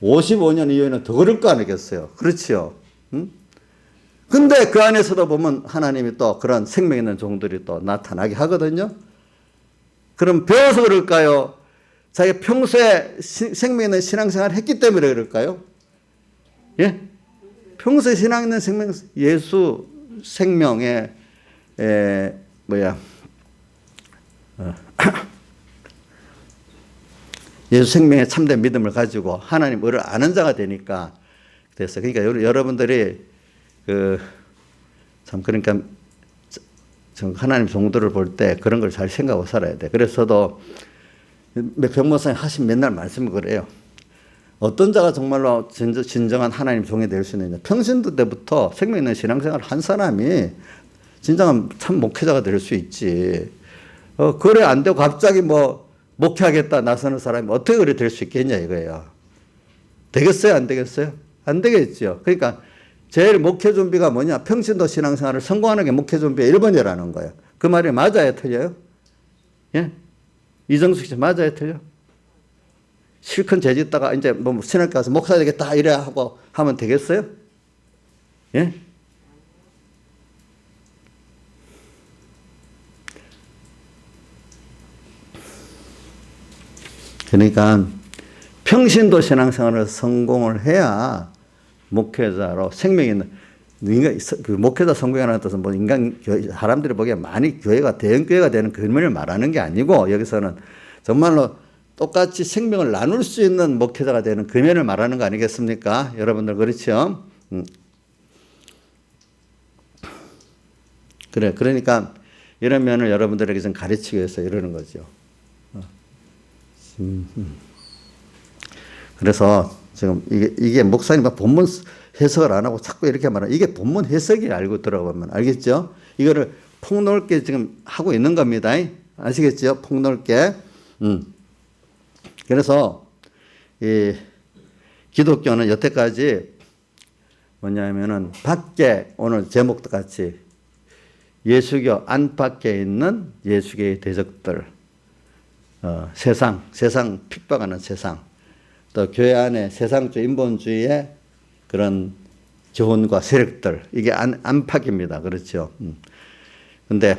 55년 이후에는 더 그럴 거 아니겠어요. 그렇지요. 응? 근데 그 안에서도 보면 하나님이 또 그런 생명 있는 종들이 또 나타나게 하거든요. 그럼 배워서 그럴까요? 자기가 평소에 생명 있는 신앙생활을 했기 때문에 그럴까요? 예? 평소에 신앙 있는 예수 생명의, 예수 생명의 참된 믿음을 가지고 하나님 의를 아는 자가 되니까 됐어요. 그러니까 여러분들이 그러니까 하나님 종들을 볼 때 그런 걸 잘 생각하고 살아야 돼. 그래서도 병목사님 하신 맨날 말씀이 그래요. 어떤 자가 정말로 진정한 하나님 종이 될 수 있느냐. 평신도 때부터 생명 있는 신앙생활을 한 사람이 진정한 참 목회자가 될 수 있지. 그래 안 되고 갑자기 목회하겠다 나서는 사람이 어떻게 그래 될 수 있겠냐 이거예요. 되겠어요? 안 되겠어요? 안 되겠죠. 그러니까 제일 목회 준비가 뭐냐. 평신도 신앙생활을 성공하는 게 목회 준비의 1번이라는 거예요. 그 말이 맞아요? 틀려요? 예? 이정숙 씨 맞아요? 틀려? 실컷 재짓다가 이제 신학교 가서 목사 되겠다 이래 하고 하면 되겠어요? 예? 그러니까 평신도 신앙생활을 성공을 해야 목회자로 생명 있는 그 목회자 성공이라는 뜻은 사람들이 보기에 많이 교회가 대형 교회가 되는 그림을 말하는 게 아니고 여기서는 정말로 똑같이 생명을 나눌 수 있는 목회자가 되는 금연을 말하는 거 아니겠습니까? 여러분들 그렇죠? 그래. 그러니까 이런 면을 여러분들에게 좀 가르치기 위해서 이러는 거죠. 그래서 지금 이게 목사님과 본문 해석을 안 하고 자꾸 이렇게 말하는 이게 본문 해석이 알고 들어보면 알겠죠? 이거를 폭넓게 지금 하고 있는 겁니다. 아시겠죠? 폭넓게. 그래서 이 기독교는 여태까지 뭐냐면은 밖에 오늘 제목도 같이 예수교 안팎에 있는 예수교의 대적들, 세상 핍박하는 세상, 또 교회 안에 세상주의 인본주의의 그런 교훈과 세력들 이게 안팎입니다. 그렇죠? 근데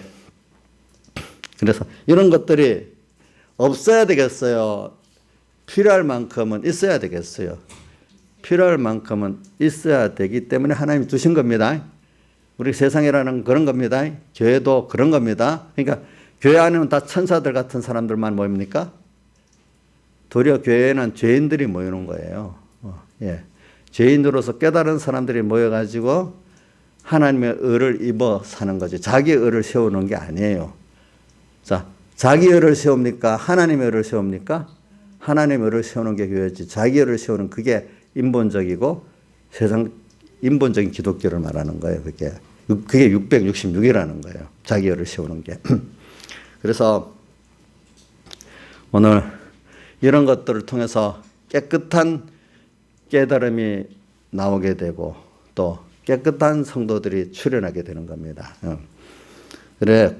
그래서 이런 것들이 없어야 되겠어요? 필요할 만큼은 있어야 되겠어요? 필요할 만큼은 있어야 되기 때문에 하나님이 두신 겁니다. 우리 세상이라는 그런 겁니다. 교회도 그런 겁니다. 그러니까 교회 안에는 다 천사들 같은 사람들만 모입니까? 도리어 교회에는 죄인들이 모이는 거예요. 예. 죄인으로서 깨달은 사람들이 모여가지고 하나님의 의를 입어 사는 거죠. 자기의 의를 세우는 게 아니에요. 자, 자기 의를 세웁니까? 하나님의 의를 세웁니까? 하나님의 의를 세우는 게 교회지. 자기 의를 세우는 그게 인본적이고 세상 인본적인 기독교를 말하는 거예요. 그게 666이라는 거예요. 자기 의를 세우는 게. 그래서 오늘 이런 것들을 통해서 깨끗한 깨달음이 나오게 되고 또 깨끗한 성도들이 출현하게 되는 겁니다. 그래,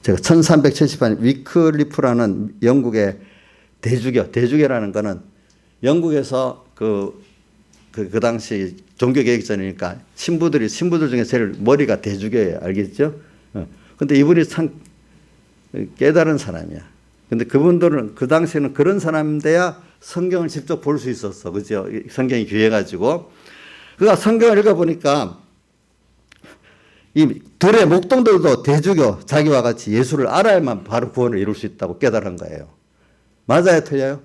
제가 1370년 위클리프라는 영국의 대주교라는 거는 영국에서 그 그 당시 종교개혁전이니까 신부들 중에 제일 머리가 대주교예요. 알겠죠? 근데 이분이 참 깨달은 사람이야. 근데 그분들은 그 당시에는 그런 사람인데야 성경을 직접 볼 수 있었어. 그죠? 성경이 귀해가지고. 그가 성경을 읽어보니까 이 들의 목동들도 대주교 자기와 같이 예수를 알아야만 바로 구원을 이룰 수 있다고 깨달은 거예요. 맞아요? 틀려요?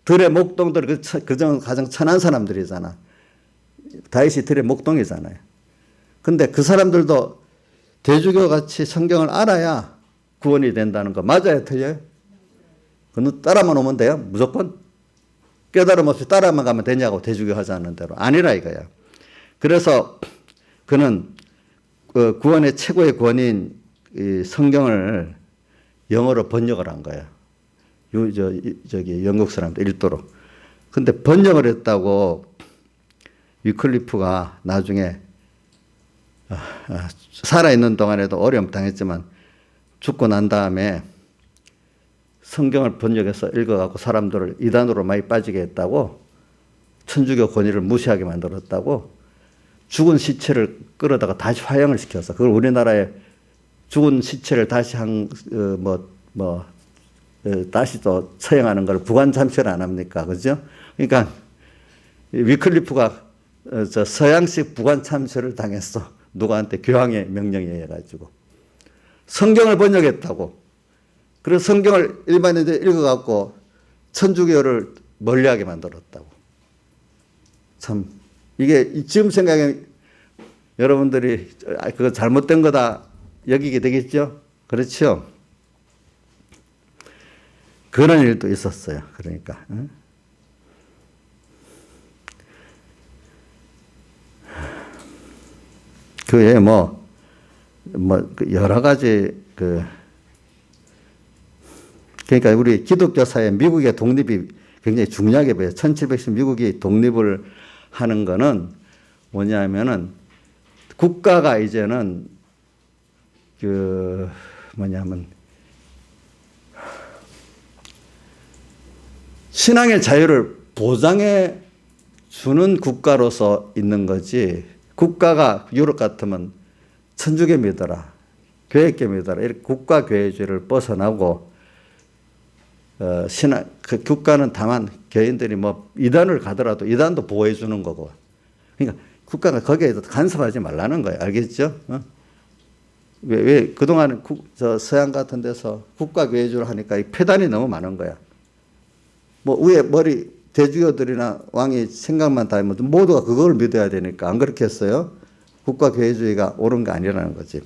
들의 목동들 그중 가장 천한 사람들이잖아. 다윗이 들의 목동이잖아요. 근데 그 사람들도 대주교 같이 성경을 알아야 구원이 된다는 거 맞아요? 틀려요? 그는 따라만 오면 돼요? 무조건? 깨달음 없이 따라만 가면 되냐고 대주교 하지 않는 대로. 아니라 이거야. 그래서 그는 구원의 최고의 권위인 성경을 영어로 번역을 한 거예요. 저기 영국 사람들 일도로. 근데 번역을 했다고 위클리프가 나중에 살아있는 동안에도 어려움 당했지만 죽고 난 다음에 성경을 번역해서 읽어갖고 사람들을 이단으로 많이 빠지게 했다고, 천주교 권위를 무시하게 만들었다고, 죽은 시체를 끌어다가 다시 화형을 시켜서 그걸 우리나라에 죽은 시체를 다시 다시 또 처형하는 걸 부관참시를 안 합니까? 그죠? 그러니까 위클리프가 저 서양식 부관참시를 당했어. 누구한테? 교황의 명령에 의해 가지고. 성경을 번역했다고. 그래서 성경을 일반인들이 읽어갖고 천주교를 멀리하게 만들었다고. 참 이게 지금 생각에 여러분들이 그거 잘못된 거다 여기게 되겠죠? 그렇죠? 그런 일도 있었어요. 그러니까. 그에 여러 가지 그러니까 우리 기독교 사회 미국의 독립이 굉장히 중요하게 보여요. 1700년 미국이 독립을 하는 거는 뭐냐면은 국가가 이제는 신앙의 자유를 보장해 주는 국가로서 있는 거지, 국가가 유럽 같으면 천주교 믿어라, 교회교 믿어라, 이렇게 국가교회주의를 벗어나고, 그 국가는 다만 교인들이 이단을 가더라도 이단도 보호해 주는 거고, 그러니까 국가가 거기에 간섭하지 말라는 거예요. 알겠죠? 왜 그동안 서양 같은 데서 국가교회주의를 하니까 폐단이 너무 많은 거야. 위에 대주교들이나 왕이 생각만 다 하면 모두가 그걸 믿어야 되니까 안 그렇게 했어요? 국가교회주의가 옳은 게 아니라는 거지.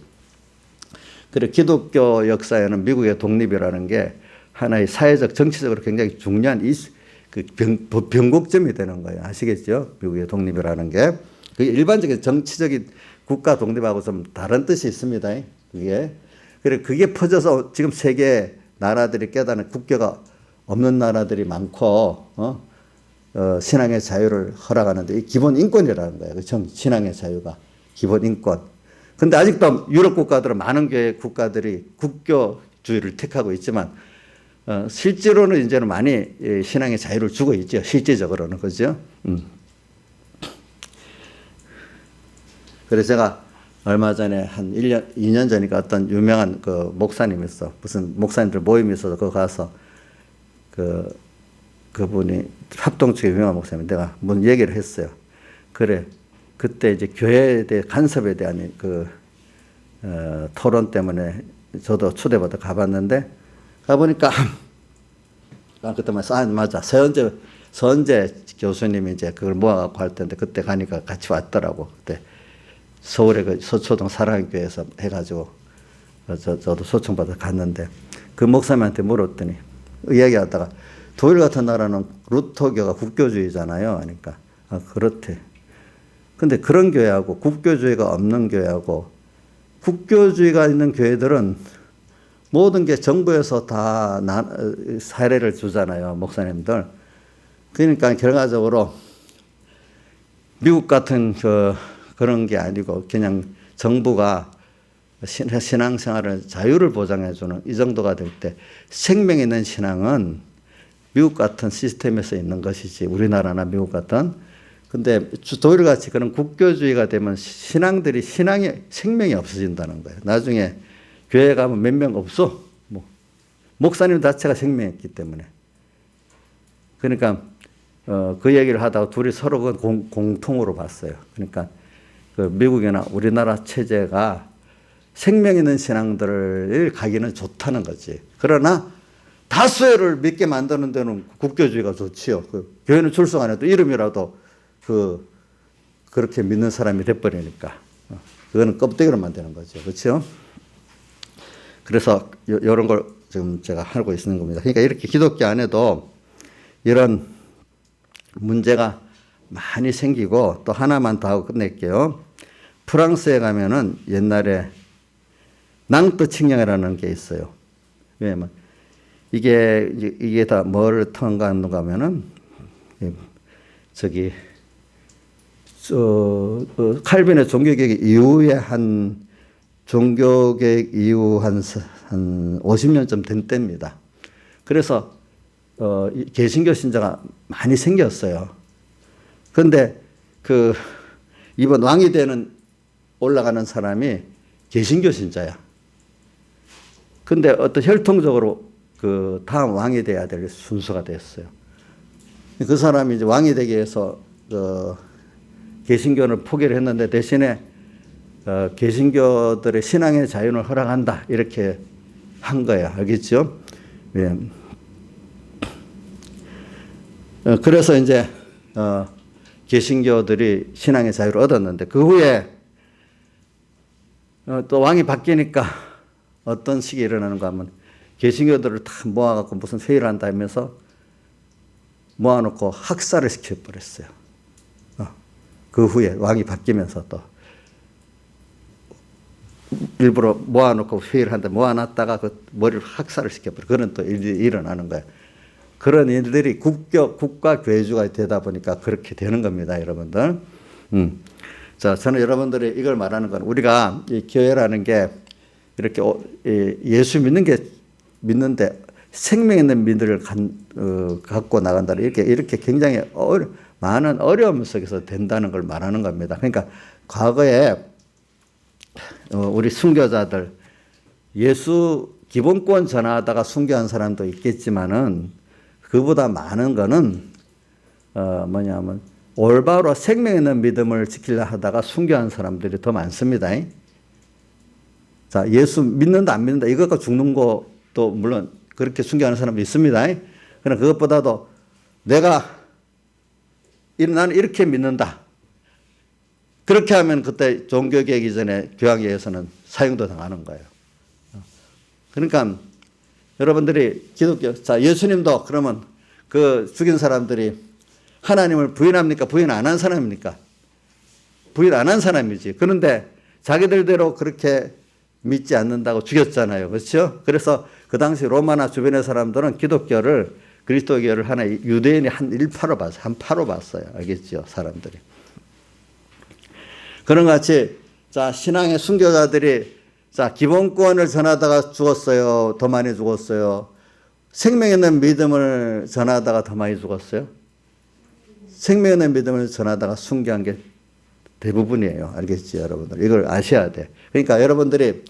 그래, 기독교 역사에는 미국의 독립이라는 게 하나의 사회적, 정치적으로 굉장히 중요한 변곡점이 되는 거예요. 아시겠죠? 미국의 독립이라는 게. 그게 일반적인 정치적인 국가 독립하고 좀 다른 뜻이 있습니다. 그게. 그래, 그게 퍼져서 지금 세계 나라들이 깨닫는, 국교가 없는 나라들이 많고, 신앙의 자유를 허락하는데 이 기본 인권이라는 거예요. 신앙의 자유가 기본 인권. 근데 아직도 유럽 국가들은 많은 교회 국가들이 국교주의를 택하고 있지만, 실제로는 이제는 많이 신앙의 자유를 주고 있죠. 실제적으로는. 그죠? 그래서 제가 얼마 전에 한 1년, 2년 전이니까 어떤 유명한 목사님이 있어. 무슨 목사님들 모임이 있어서 거기 가서 그분이 합동측의 유명한 목사님, 내가 뭔 얘기를 했어요. 그래, 그때 이제 교회에 대해 간섭에 대한 토론 때문에 저도 초대받아 가봤는데, 가보니까, 그때만, 맞아. 서은재 교수님이 이제 그걸 모아갖고 할 텐데, 그때 가니까 같이 왔더라고. 그때 서울의 서초동 사랑교회에서 해가지고, 저도 초청받아 갔는데, 그 목사님한테 물었더니, 이야기하다가, 독일 같은 나라는 루터교가 국교주의잖아요. 그러니까, 그렇대. 근데 그런 교회하고 국교주의가 없는 교회하고, 국교주의가 있는 교회들은 모든 게 정부에서 다 사례를 주잖아요. 목사님들. 그러니까 결과적으로 미국 같은 그런 게 아니고 그냥 정부가 신앙생활을 자유를 보장해주는 이 정도가 될 때, 생명 있는 신앙은 미국 같은 시스템에서 있는 것이지, 우리나라나 미국 같은 근데 도일같이 그런 국교주의가 되면 신앙들이 신앙의 생명이 없어진다는 거예요. 나중에 교회 가면 몇 명 없어. 뭐 목사님 자체가 생명이었기 때문에. 그러니까 그 얘기를 하다가 둘이 서로 공통으로 봤어요. 그러니까 그 미국이나 우리나라 체제가 생명 있는 신앙들을 가기는 좋다는 거지. 그러나 다수를 믿게 만드는 데는 국교주의가 좋지요. 그 교회는 출석 안 해도 이름이라도 그렇게 믿는 사람이 돼버리니까. 그거는 껍데기로 만드는 거죠. 그렇죠? 그래서 이런 걸 지금 제가 하고 있는 겁니다. 그러니까 이렇게 기독교 안에도 이런 문제가 많이 생기고 또 하나만 더 하고 끝낼게요. 프랑스에 가면은 옛날에 낭떠 칙령이라는 게 있어요. 왜냐면 이게 다 뭐를 통과하는가 하면은 칼빈의 종교개혁 이후에 한 50년쯤 된 때입니다. 그래서 개신교 신자가 많이 생겼어요. 그런데 이번 왕이 되는 올라가는 사람이 개신교 신자야. 근데 어떤 혈통적으로 다음 왕이 돼야 될 순서가 됐어요. 그 사람이 이제 왕이 되기 위해서 개신교를 포기를 했는데 대신에 개신교들의 신앙의 자유를 허락한다 이렇게 한 거야. 알겠죠? 예. 그래서 이제 개신교들이 신앙의 자유를 얻었는데 그 후에 또 왕이 바뀌니까 어떤 식이 일어나는가 하면 개신교들을 다 모아갖고 무슨 회의를 한다 하면서 모아놓고 학살을 시켜버렸어요. 그 후에 왕이 바뀌면서 또 일부러 모아놓고 회의를 한다 모아놨다가 그 머리를 학살을 시켜버려. 그런 또 일이 일어나는 거예요. 그런 일들이 국가 교회주가 되다 보니까 그렇게 되는 겁니다, 여러분들. 자, 저는 여러분들이 이걸 말하는 건 우리가 이 교회라는 게 이렇게 예수 믿는데 생명 있는 믿음을 갖고 나간다. 이렇게 굉장히 많은 어려움 속에서 된다는 걸 말하는 겁니다. 그러니까 과거에 우리 순교자들 예수 기본권 전하다가 순교한 사람도 있겠지만은 그보다 많은 거는 뭐냐면 올바로 생명 있는 믿음을 지키려 하다가 순교한 사람들이 더 많습니다. 자, 예수 믿는다 안 믿는다 이것과 죽는 것도 물론 그렇게 순교하는 사람도 있습니다. 그러나 그것보다도 나는 이렇게 믿는다. 그렇게 하면 그때 종교개혁 이전에 교황계에서는 사형도 당하는 거예요. 그러니까 여러분들이 자, 예수님도 그러면 그 죽인 사람들이 하나님을 부인합니까? 부인 안 한 사람입니까? 부인 안 한 사람이지. 그런데 자기들대로 그렇게 믿지 않는다고 죽였잖아요. 그렇죠? 그래서 그 당시 로마나 주변의 사람들은 기독교를 그리스도교를 유대인이 한 1파로 봤어요. 한 파로 봤어요. 알겠죠? 사람들이. 그런 같이 자, 신앙의 순교자들이 자, 기본권을 전하다가 죽었어요. 더 많이 죽었어요. 생명 있는 믿음을 전하다가 더 많이 죽었어요. 생명 있는 믿음을 전하다가 순교한 게 대부분이에요. 알겠죠, 여러분들? 이걸 아셔야 돼. 그러니까 여러분들이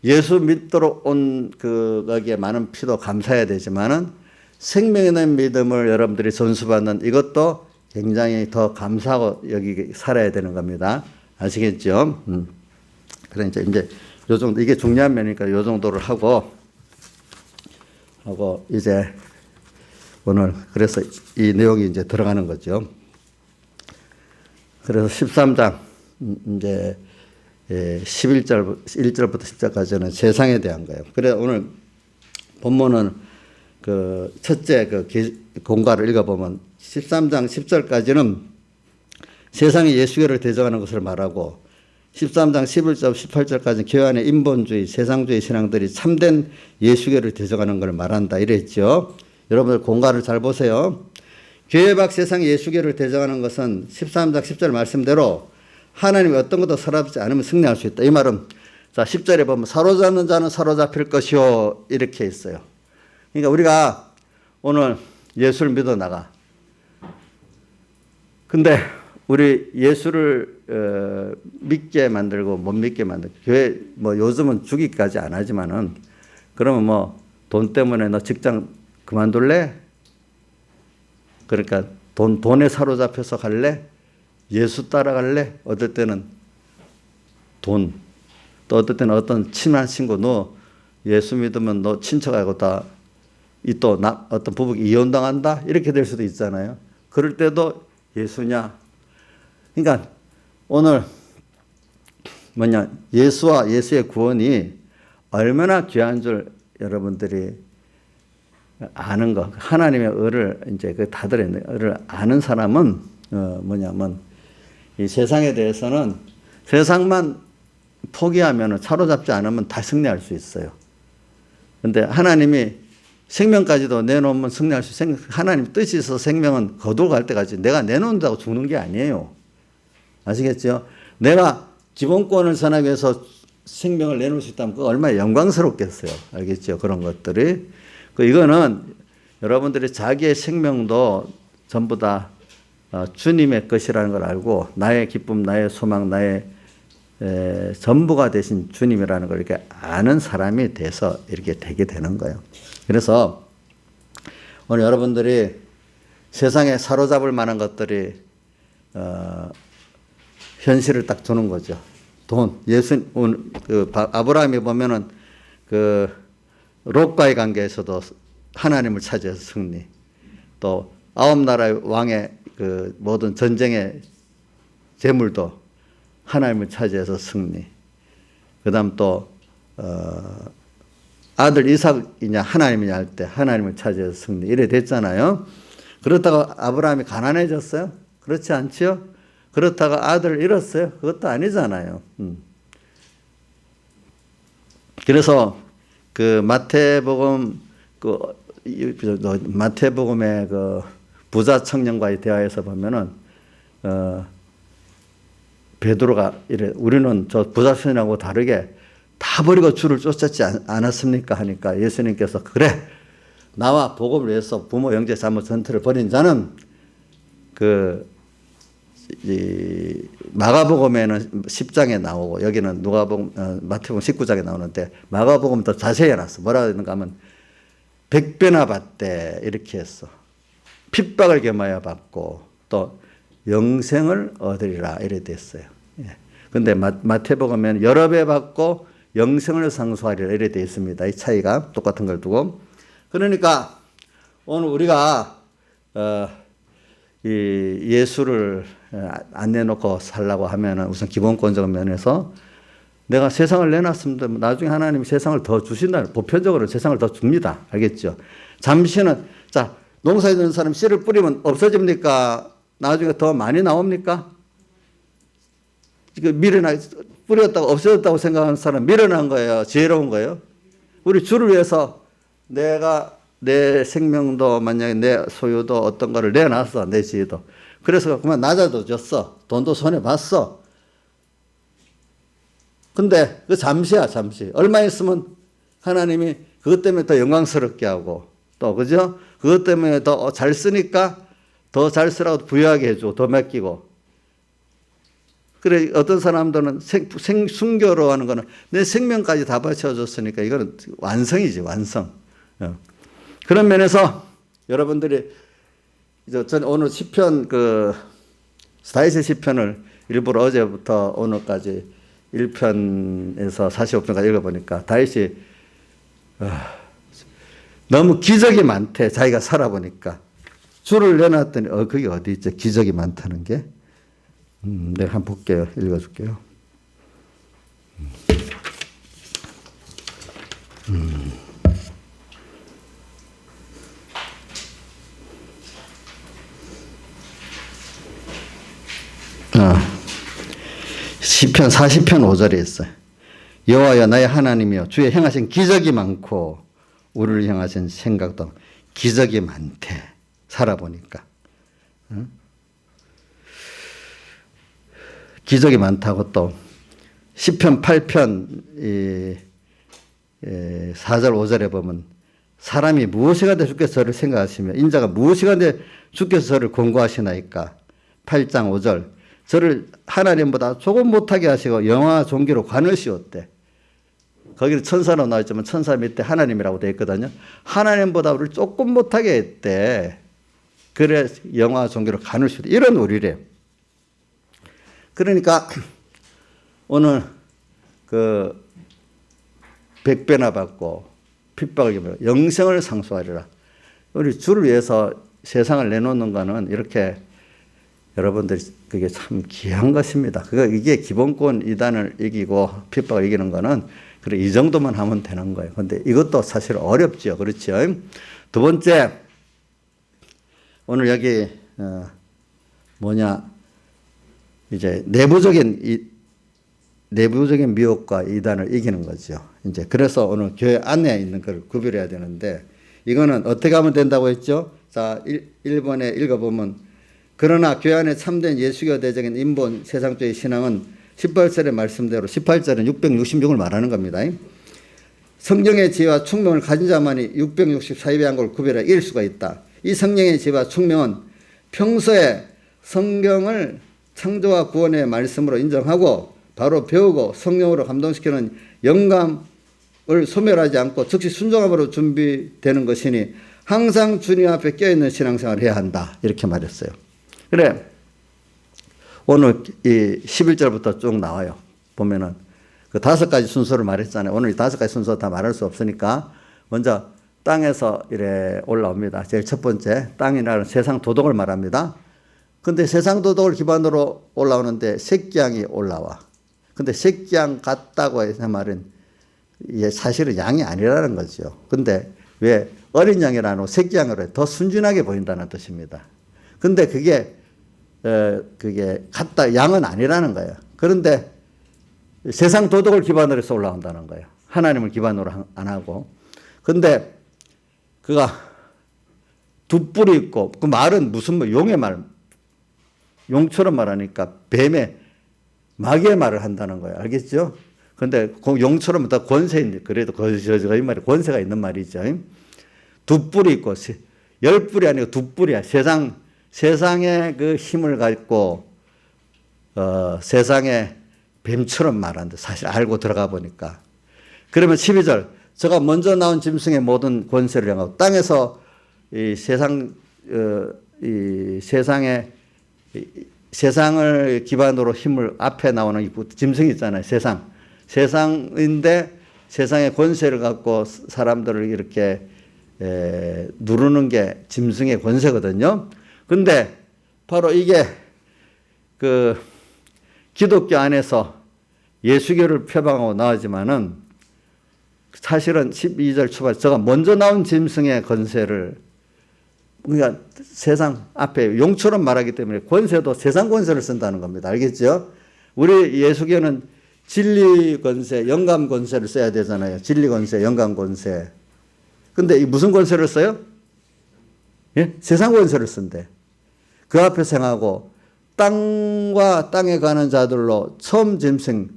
예수 믿도록 온 거기에 많은 피도 감사해야 되지만은 생명 있는 믿음을 여러분들이 전수받는 이것도 굉장히 더 감사하고 여기 살아야 되는 겁니다. 아시겠죠? 그러니까 이제 요 정도, 이게 중요한 면이니까 요 정도를 하고 이제 오늘 그래서 이 내용이 이제 들어가는 거죠. 그래서 13장 이제 1절부터 10절까지는 세상에 대한 거예요. 그래서 오늘 본문은 그 첫째 공과를 읽어보면 13장 10절까지는 세상이 예수교를 대적하는 것을 말하고 13장 11절 18절까지 교회 안의 인본주의, 세상주의 신앙들이 참된 예수교를 대적하는 걸 말한다 이랬죠. 여러분들 공과를 잘 보세요. 교회 밖 세상 예수교를 대적하는 것은 13장 10절 말씀대로 하나님이 어떤 것도 사로잡지 않으면 승리할 수 있다. 이 말은 자 10절에 보면 사로잡는 자는 사로잡힐 것이요 이렇게 있어요. 그러니까 우리가 오늘 예수를 믿어 나가. 근데 우리 예수를 믿게 만들고 못 믿게 만들고, 교회 뭐 요즘은 주기까지 안 하지만은, 그러면 뭐 돈 때문에 너 직장 그만둘래? 그러니까 돈에 사로잡혀서 갈래? 예수 따라갈래? 어떨 때는 돈, 또 어떨 때는 어떤 친한 친구, 너 예수 믿으면 너 친척하고 다 이 또 어떤 부부가 이혼당한다? 이렇게 될 수도 있잖아요. 그럴 때도 예수냐? 그러니까 오늘 뭐냐, 예수와 예수의 구원이 얼마나 귀한 줄 여러분들이 아는 거, 하나님의 의를 이제 그 다들 의를 아는 사람은 뭐냐면 이 세상에 대해서는 세상만 포기하면 사로잡지 않으면 다 승리할 수 있어요. 근데 하나님이 생명까지도 내놓으면 승리할 수 있어요. 하나님 뜻이 있어서 생명은 거두어 갈 때까지 내가 내놓는다고 죽는 게 아니에요. 아시겠죠? 내가 기본권을 선하기 위해서 생명을 내놓을 수 있다면 그거 얼마나 영광스럽겠어요. 알겠죠? 그런 것들이. 이거는 여러분들이 자기의 생명도 전부 다 주님의 것이라는 걸 알고 나의 기쁨, 나의 소망, 나의 전부가 되신 주님이라는 걸 이렇게 아는 사람이 돼서 이렇게 되게 되는 거예요. 그래서 오늘 여러분들이 세상에 사로잡을 만한 것들이 현실을 딱 주는 거죠. 돈, 아브라함이 보면은 롯과의 관계에서도 하나님을 차지해서 승리. 또 9나라의 왕의 모든 전쟁의 재물도 하나님을 차지해서 승리. 그다음 또 아들 이삭이냐 하나님이냐 할 때 하나님을 차지해서 승리. 이래 됐잖아요. 그렇다고 아브라함이 가난해졌어요? 그렇지 않지요? 그렇다가 아들을 잃었어요? 그것도 아니잖아요. 그래서 마태복음의 부자 청년과의 대화에서 보면은 베드로가 이래, 우리는 저 부자 청년하고 다르게 다 버리고 주를 쫓았지 않았습니까? 하니까 예수님께서 그래, 나와 복음을 위해서 부모, 형제, 자매 전체를 버린 자는 이 마가복음에는 10장에 나오고 여기는 마태복음 19장에 나오는데 마가복음 더 자세히 해놨어. 뭐라 하는가 하면 100배나 받되 이렇게 했어. 핍박을 겸하여 받고 또 영생을 얻으리라 이래 됐어요. 그런데 마태복음에는 여러 배 받고 영생을 상수하리라 이래 되어 있습니다. 이 차이가 똑같은 걸 두고. 그러니까 오늘 우리가 이 예수를 안 내놓고 살라고 하면은 우선 기본권적인 면에서 내가 세상을 내놨습니다. 나중에 하나님이 세상을 더 주신다. 보편적으로 세상을 더 줍니다. 알겠죠? 잠시는, 자, 농사에 드는 사람 씨를 뿌리면 없어집니까? 나중에 더 많이 나옵니까? 뿌렸다고 없어졌다고 생각하는 사람 미련한 거예요? 지혜로운 거예요? 우리 주를 위해서 내가 내 생명도 만약에 내 소유도 어떤 거를 내놨어. 내 지혜도. 그래서 그만 낮아도 줬어. 돈도 손에 봤어. 근데 그 잠시야, 잠시. 얼마 있으면 하나님이 그것 때문에 더 영광스럽게 하고 또, 그죠? 그것 때문에 더 잘 쓰니까 더 잘 쓰라고 부여하게 해주고 더 맡기고. 그래, 어떤 사람들은 순교로 하는 거는 내 생명까지 다 바쳐줬으니까 이거는 완성이지, 완성. 그런 면에서 여러분들이 전 오늘 시편 다윗의 시편을 일부러 어제부터 오늘까지 1편에서 45편까지 읽어보니까 다윗이 너무 기적이 많대. 자기가 살아보니까 주를 내놨더니 그게 어디 있죠? 기적이 많다는 게. 내가 한번 볼게요. 읽어줄게요. 시편 40편 5절에 있어요. 여호와여 나의 하나님이여 주의 행하신 기적이 많고 우리를 향하신 생각도 기적이 많대. 살아보니까. 기적이 많다고 또 시편 8편 4절 5절에 보면 사람이 무엇이 가되 주께서 저를 생각하시며 인자가 무엇이 가되 주께서 저를 권고하시나이까 8장 5절. 저를 하나님보다 조금 못하게 하시고 영화 종기로 관을 씌웠대. 거기는 천사로 나와있지만 천사 밑에 하나님이라고 되어 있거든요. 하나님보다 우리를 조금 못하게 했대. 그래 영화 종기로 관을 씌웠대. 이런 우리래요. 그러니까 오늘 그 100배나 받고 핍박을 입으며 영생을 상수하리라. 우리 주를 위해서 세상을 내놓는 거는 이렇게 여러분들이 그게 참 귀한 것입니다. 이게 기본권 이단을 이기고 핍박을 이기는 거는 그래 이 정도만 하면 되는 거예요. 근데 이것도 사실 어렵죠. 그렇죠. 두 번째, 오늘 여기 이제 내부적인 미혹과 이단을 이기는 거죠. 이제 그래서 오늘 교회 안에 있는 걸 구별해야 되는데 이거는 어떻게 하면 된다고 했죠? 자, 1번에 읽어보면 그러나 교회 안에 참된 예수교 대적인 인본 세상주의 신앙은 18절의 말씀대로 18절은 666을 말하는 겁니다. 성령의 지혜와 총명을 가진 자만이 664입에 한 걸 구별해 이길 수가 있다. 이 성령의 지혜와 총명은 평소에 성경을 창조와 구원의 말씀으로 인정하고 바로 배우고 성령으로 감동시키는 영감을 소멸하지 않고 즉시 순종함으로 준비되는 것이니 항상 주님 앞에 껴있는 신앙생활을 해야 한다. 이렇게 말했어요. 그래 오늘 이 11절부터 쭉 나와요. 보면은 그 5가지 순서를 말했잖아요. 오늘 이 5가지 순서 다 말할 수 없으니까 먼저 땅에서 이래 올라옵니다. 제일 첫 번째 땅이라는 세상 도덕을 말합니다. 근데 세상 도덕을 기반으로 올라오는데 새끼양이 올라와. 근데 새끼양 같다고 해서 말은 이게 사실은 양이 아니라는 거죠. 근데 왜 어린 양이라는 새끼양으로 더 순진하게 보인다는 뜻입니다. 근데 그게 같다 양은 아니라는 거예요. 그런데 세상 도덕을 기반으로 해서 올라온다는 거예요. 하나님을 기반으로 안 하고. 근데 그가 두 뿔이 있고 그 말은 무슨 용의 말, 용처럼 말하니까 뱀의 마귀의 말을 한다는 거예요. 알겠죠? 근데 그 용처럼 다 권세 있는, 그래도 이 말이 권세가 있는 말이죠. 두 뿔이 있고 10뿔이 아니고 두 뿔이야. 세상의 그 힘을 갖고 세상의 뱀처럼 말한다. 사실 알고 들어가 보니까. 그러면 12절 저가 먼저 나온 짐승의 모든 권세를 향하고 땅에서 이 세상을 기반으로 힘을 앞에 나오는 짐승이 있잖아요. 세상인데 세상의 권세를 갖고 사람들을 이렇게 누르는 게 짐승의 권세거든요. 근데 바로 이게 그 기독교 안에서 예수교를 표방하고 나오지만은 사실은 12절 초반 저가 먼저 나온 짐승의 권세를 그러니까 세상 앞에 용처럼 말하기 때문에 권세도 세상 권세를 쓴다는 겁니다. 알겠죠? 우리 예수교는 진리 권세, 영감 권세를 써야 되잖아요. 진리 권세, 영감 권세. 근데 이 무슨 권세를 써요? 예? 세상 권세를 쓴대. 그 앞에서 행하고 땅과 땅에 가는 자들로 처음 짐승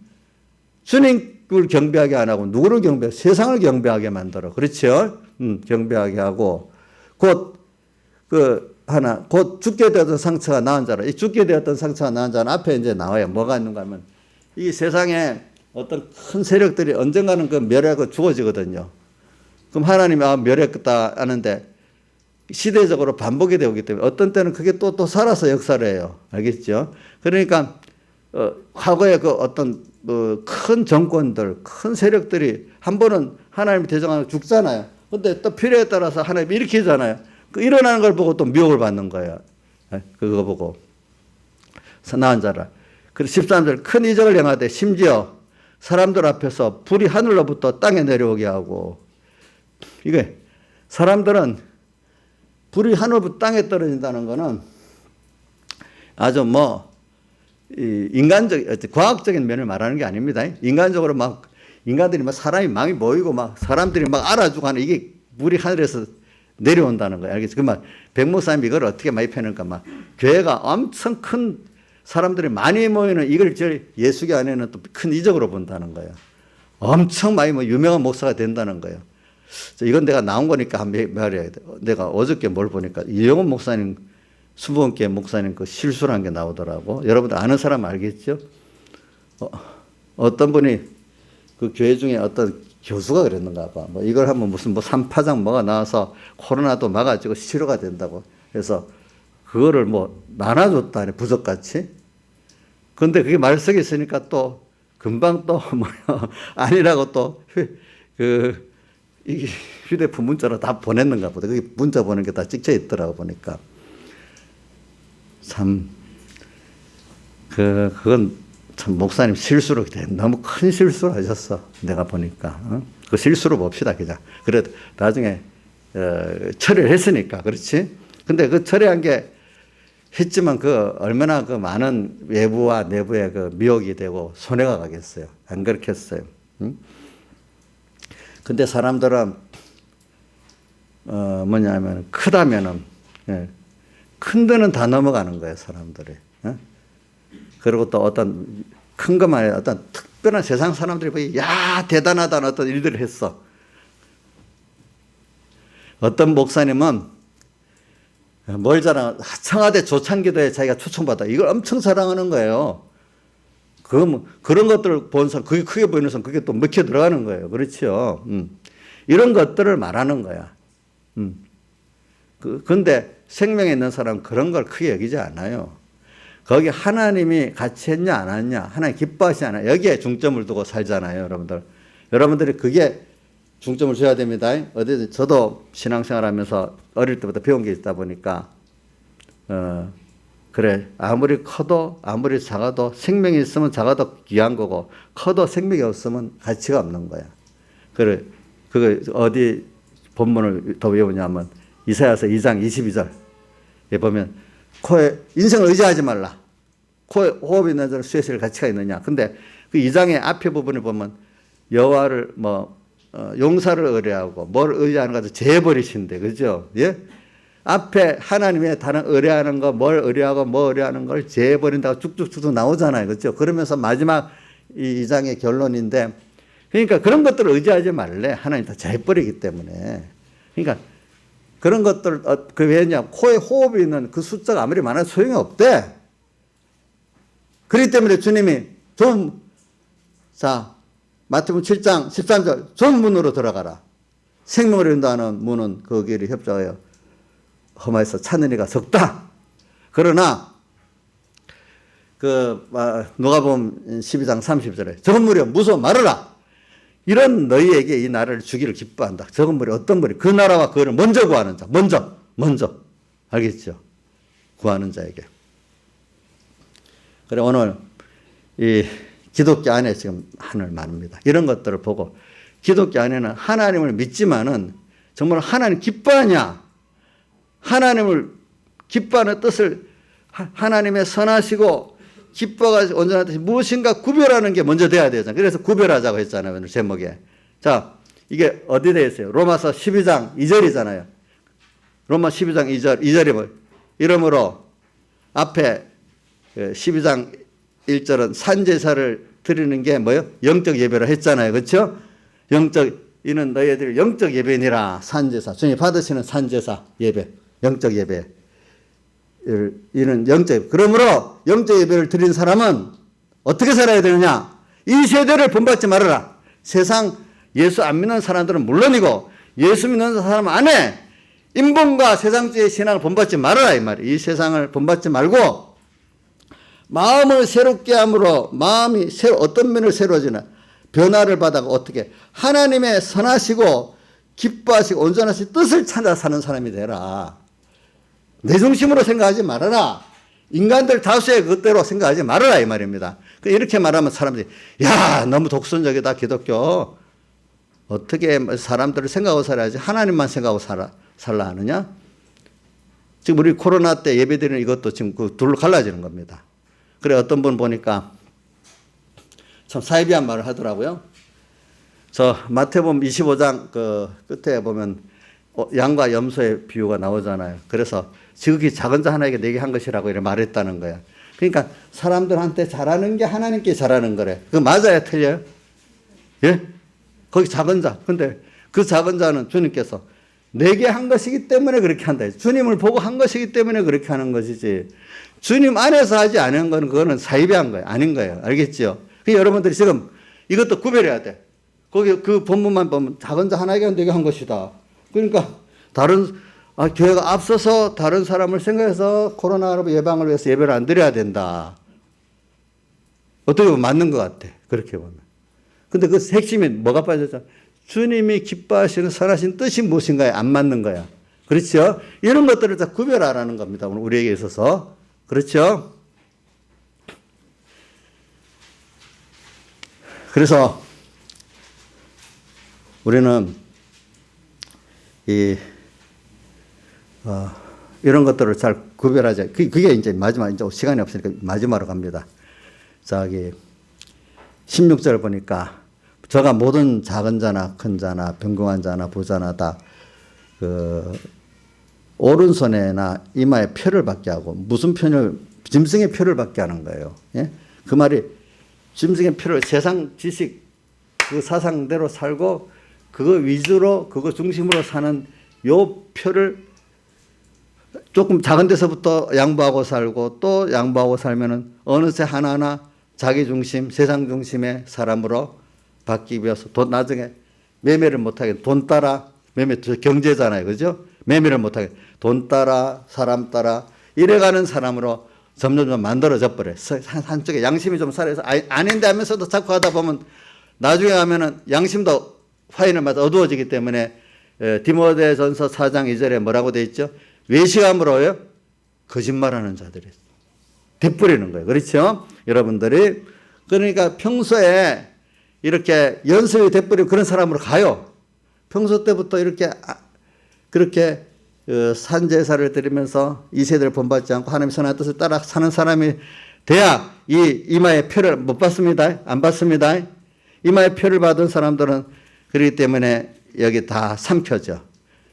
주님을 경배하게 안 하고 누구를 경배하게? 세상을 경배하게 만들어. 그렇죠? 경배하게 하고 곧 죽게 되었던 상처가 나은 자라. 이 죽게 되었던 상처가 나은 자는 앞에 이제 나와요. 뭐가 있는가 하면 이 세상에 어떤 큰 세력들이 언젠가는 그 멸하고 죽어지거든요. 그럼 하나님이 멸했겠다 하는데 시대적으로 반복이 되기 때문에 어떤 때는 그게 또 살아서 역사를 해요. 알겠죠? 그러니까 과거에 그 어떤 큰 정권들, 큰 세력들이 한 번은 하나님이 대정하면 죽잖아요. 근데 또 필요에 따라서 하나님이 일으키잖아요. 그 일어나는 걸 보고 또 미혹을 받는 거예요. 그거 보고. 나은 자라. 그래서 13절 큰 이적을 행하되 심지어 사람들 앞에서 불이 하늘로부터 땅에 내려오게 하고 이게 사람들은 불이 하늘부터 땅에 떨어진다는 거는 아주 인간적, 과학적인 면을 말하는 게 아닙니다. 인간적으로 인간들이 사람이 마음이 모이고 사람들이 알아주고 하는 이게 물이 하늘에서 내려온다는 거예요. 알겠죠? 백 목사님이 이걸 어떻게 많이 펴니까 교회가 엄청 큰 사람들이 많이 모이는 이걸 예수교 안에는 또 큰 이적으로 본다는 거예요. 엄청 많이 유명한 목사가 된다는 거예요. 이건 내가 나온 거니까 한번 말해야 돼. 내가 어저께 뭘 보니까 이영훈 목사님 수분교회 목사님 그 실수란 게 나오더라고. 여러분들 아는 사람 알겠죠? 어떤 분이 그 교회 중에 어떤 교수가 그랬는가 봐. 뭐 이걸 하면 무슨 뭐 3파장 뭐가 나와서 코로나도 막아지고 치료가 된다고. 그래서 그거를 뭐 나눠줬다네, 부적같이. 근데 그게 말석에 있으니까 또 금방 또 뭐야 아니라고 또 그 이게 휴대폰 문자로 다 보냈는가 보다. 그게 문자 보낸 게 다 찍혀 있더라고 보니까. 참 그건 참 목사님 실수로 너무 큰 실수를 하셨어. 내가 보니까. 그 실수로 봅시다 그냥. 그래 나중에 처리를 했으니까 그렇지. 근데 그 처리한 게 했지만 그 얼마나 그 많은 외부와 내부의 그 미혹이 되고 손해가 가겠어요. 안 그렇겠어요. 응? 근데 사람들은 뭐냐면 크다면은 큰 데는 다 넘어가는 거예요 사람들이. 그리고 또 어떤 큰 것만 아니라 어떤 특별한 세상 사람들이 보기 야 대단하다는 어떤 일들을 했어. 어떤 목사님은 뭘 자랑, 청와대 조창기도에 자기가 초청받아. 이걸 엄청 자랑하는 거예요. 그런 것들을 본 사람, 그게 크게 보이는 사람, 그게 또 먹혀 들어가는 거예요. 그렇죠. 이런 것들을 말하는 거야. 근데 생명에 있는 사람은 그런 걸 크게 여기지 않아요. 거기 하나님이 같이 했냐, 안 했냐, 하나님 기뻐하시지 않아요. 여기에 중점을 두고 살잖아요, 여러분들. 여러분들이 그게 중점을 줘야 됩니다. 어디 저도 신앙생활 하면서 어릴 때부터 배운 게 있다 보니까, 그래, 아무리 커도, 아무리 작아도, 생명이 있으면 작아도 귀한 거고, 커도 생명이 없으면 가치가 없는 거야. 그래, 그거 어디 본문을 더 외우냐면, 이사야서 2장 22절에 보면, 코에, 인생을 의지하지 말라. 코에 호흡이 있는 자는 수에 쓸 가치가 있느냐. 근데 그 2장의 앞에 부분을 보면, 여호와를 용사를 의뢰하고 뭘 의뢰하는 것도 재버리신데, 그죠? 예? 앞에 하나님의 다른 의뢰하는 거, 뭘 의뢰하고 뭐 의뢰하는 걸 재버린다고 쭉쭉쭉 나오잖아요. 그죠? 그러면서 마지막 이 2장의 결론인데, 그러니까 그런 것들을 의지하지 말래. 하나님 다 재버리기 때문에. 그러니까 그런 것들, 왜냐? 코에 호흡이 있는 그 숫자가 아무리 많아도 소용이 없대. 그렇기 때문에 주님이 마태복음 7장 13절 좋은 문으로 들어가라. 생명을 인도하는 문은 그 길이 협조하여 험하여서 찾는 이가 적다. 그러나 누가복음 12장 30절에 적은 무리여 무서워 말하라. 이런 너희에게 이 나라를 주기를 기뻐한다. 적은 무리 어떤 무리? 그 나라와 그를 먼저 구하는 자. 먼저 알겠죠? 구하는 자에게. 그래 오늘 이 기독교 안에 지금 하늘 말입니다. 이런 것들을 보고 기독교 안에는 하나님을 믿지만은 정말 하나님 기뻐하냐? 하나님을 기뻐하는 뜻을 하나님의 선하시고 기뻐가 온전한 뜻이 무엇인가 구별하는 게 먼저 돼야 되잖아요. 그래서 구별하자고 했잖아요. 오늘 제목에. 자, 이게 어디 되어 있어요? 로마서 12장 2절이잖아요. 로마 12장 2절이 뭐 이러므로 앞에 12장 1절은 산제사를 드리는 게 뭐예요? 영적 예배를 했잖아요. 그렇죠? 이는 너희들 영적 예배니라. 산제사. 주님이 받으시는 산제사 예배. 영적 예배. 이는 영적 예배. 그러므로 영적 예배를 드린 사람은 어떻게 살아야 되느냐? 이 세대를 본받지 말아라. 세상 예수 안 믿는 사람들은 물론이고 예수 믿는 사람 안에 인본과 세상주의 신앙을 본받지 말아라 이 말이에요. 이 세상을 본받지 말고 마음을 새롭게 함으로 마음이 어떤 면을 새로워지나 변화를 받아가 어떻게 하나님의 선하시고 기뻐하시고 온전하신 뜻을 찾아 사는 사람이 되라. 내 중심으로 생각하지 말아라. 인간들 다수의 그대로 생각하지 말아라 이 말입니다. 이렇게 말하면 사람들이 야 너무 독선적이다 기독교. 어떻게 사람들을 생각하고 살아야지 하나님만 생각하고 살라 하느냐. 지금 우리 코로나 때 예배드리는 이것도 지금 그 둘로 갈라지는 겁니다. 그래 어떤 분 보니까 참 사이비한 말을 하더라고요. 저 마태복음 25장 그 끝에 보면 양과 염소의 비유가 나오잖아요. 그래서 지극히 작은 자 하나에게 내게 한 것이라고 이렇게 말했다는 거야. 그러니까 사람들한테 잘하는 게 하나님께 잘하는 거래. 그거 맞아요? 틀려요? 예? 거기 작은 자. 근데 그 작은 자는 주님께서 내게 한 것이기 때문에 그렇게 한다. 주님을 보고 한 것이기 때문에 그렇게 하는 것이지. 주님 안에서 하지 않은 건 그거는 사이비한 거예요. 아닌 거예요. 알겠죠? 그러니까 여러분들이 지금 이것도 구별해야 돼. 거기 그 본문만 보면 작은 자 하나에게 내게 한 것이다. 그러니까 교회가 앞서서 다른 사람을 생각해서 코로나 예방을 위해서 예배를 안 드려야 된다. 어떻게 보면 맞는 것 같아. 그렇게 보면. 근데 그 핵심이 뭐가 빠졌죠? 주님이 기뻐하시는 선하신 뜻이 무엇인가에 안 맞는 거야. 그렇죠? 이런 것들을 다 구별하라는 겁니다. 오늘 우리에게 있어서. 그렇죠? 그래서 우리는 이런 것들을 잘 구별하자. 그게 이제 마지막, 이제 시간이 없으니까 마지막으로 갑니다. 16절 보니까 저가 모든 작은 자나 큰 자나 병공한 자나 부자나 다 오른손에나 이마에 표를 받게 하고 무슨 표를 짐승의 표를 받게 하는 거예요. 예? 그 말이 짐승의 표를 세상 지식 그 사상대로 살고 그거 위주로 그거 중심으로 사는 요 표를 조금 작은 데서부터 양보하고 살고 또 양보하고 살면은 어느새 하나하나 자기 중심, 세상 중심의 사람으로 바뀌기 위해서 나중에 매매를 못하게 돈 따라 매매 경제잖아요. 그죠? 매매를 못하게 돈 따라 사람 따라 이래가는 사람으로 점점 만들어져 버려요. 한쪽에 양심이 좀 살아서 아닌데 하면서도 자꾸 하다 보면 나중에 가면은 양심도 화인을 맞아 어두워지기 때문에 디모데전서 4장 2절에 뭐라고 돼 있죠? 외식함으로요 거짓말하는 자들이 되뿌리는 거예요. 그렇죠? 여러분들이 그러니까 평소에 이렇게 연습이 되뿌리는 그런 사람으로 가요. 평소 때부터 이렇게 그렇게 산제사를 드리면서 이 세대를 본받지 않고 하나님의 선한 뜻을 따라 사는 사람이 돼야 이 이마에 표를 못 받습니다. 안 받습니다. 이마에 표를 받은 사람들은 그렇기 때문에 여기 다 삼켜져.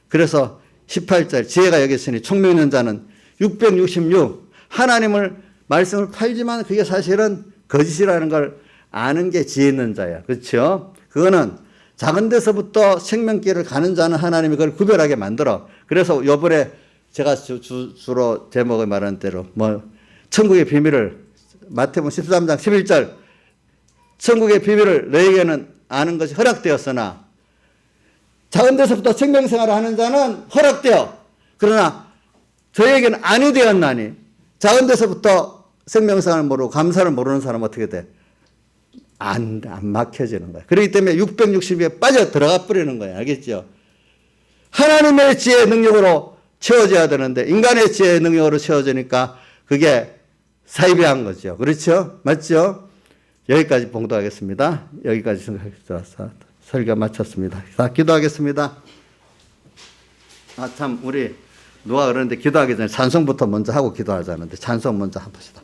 그래서 18절 지혜가 여기 있으니 총명 있는 자는 666 하나님을 말씀을 팔지만 그게 사실은 거짓이라는 걸 아는 게 지혜 있는 자야. 그렇죠? 그거는 작은 데서부터 생명길을 가는 자는 하나님이 그걸 구별하게 만들어. 그래서 요번에 제가 주로 제목을 말한 대로 천국의 비밀을 마태복음 13장 11절 천국의 비밀을 너에게는 아는 것이 허락되었으나 작은 데서부터 생명생활을 하는 자는 허락되어 그러나 저에게는 아니 되었나니 작은 데서부터 생명생활을 모르고 감사를 모르는 사람은 어떻게 돼? 안 막혀지는 거야. 그렇기 때문에 660에 빠져 들어가 버리는 거야. 알겠죠? 하나님의 지혜의 능력으로 채워져야 되는데 인간의 지혜의 능력으로 채워지니까 그게 사이비한 거죠. 그렇죠? 맞죠? 여기까지 봉독하겠습니다. 여기까지 생각해서 설교 마쳤습니다. 자, 기도하겠습니다. 참 우리 누가 그러는데 기도하기 전에 찬송부터 먼저 하고 기도하자는데 찬송 먼저 해봅시다.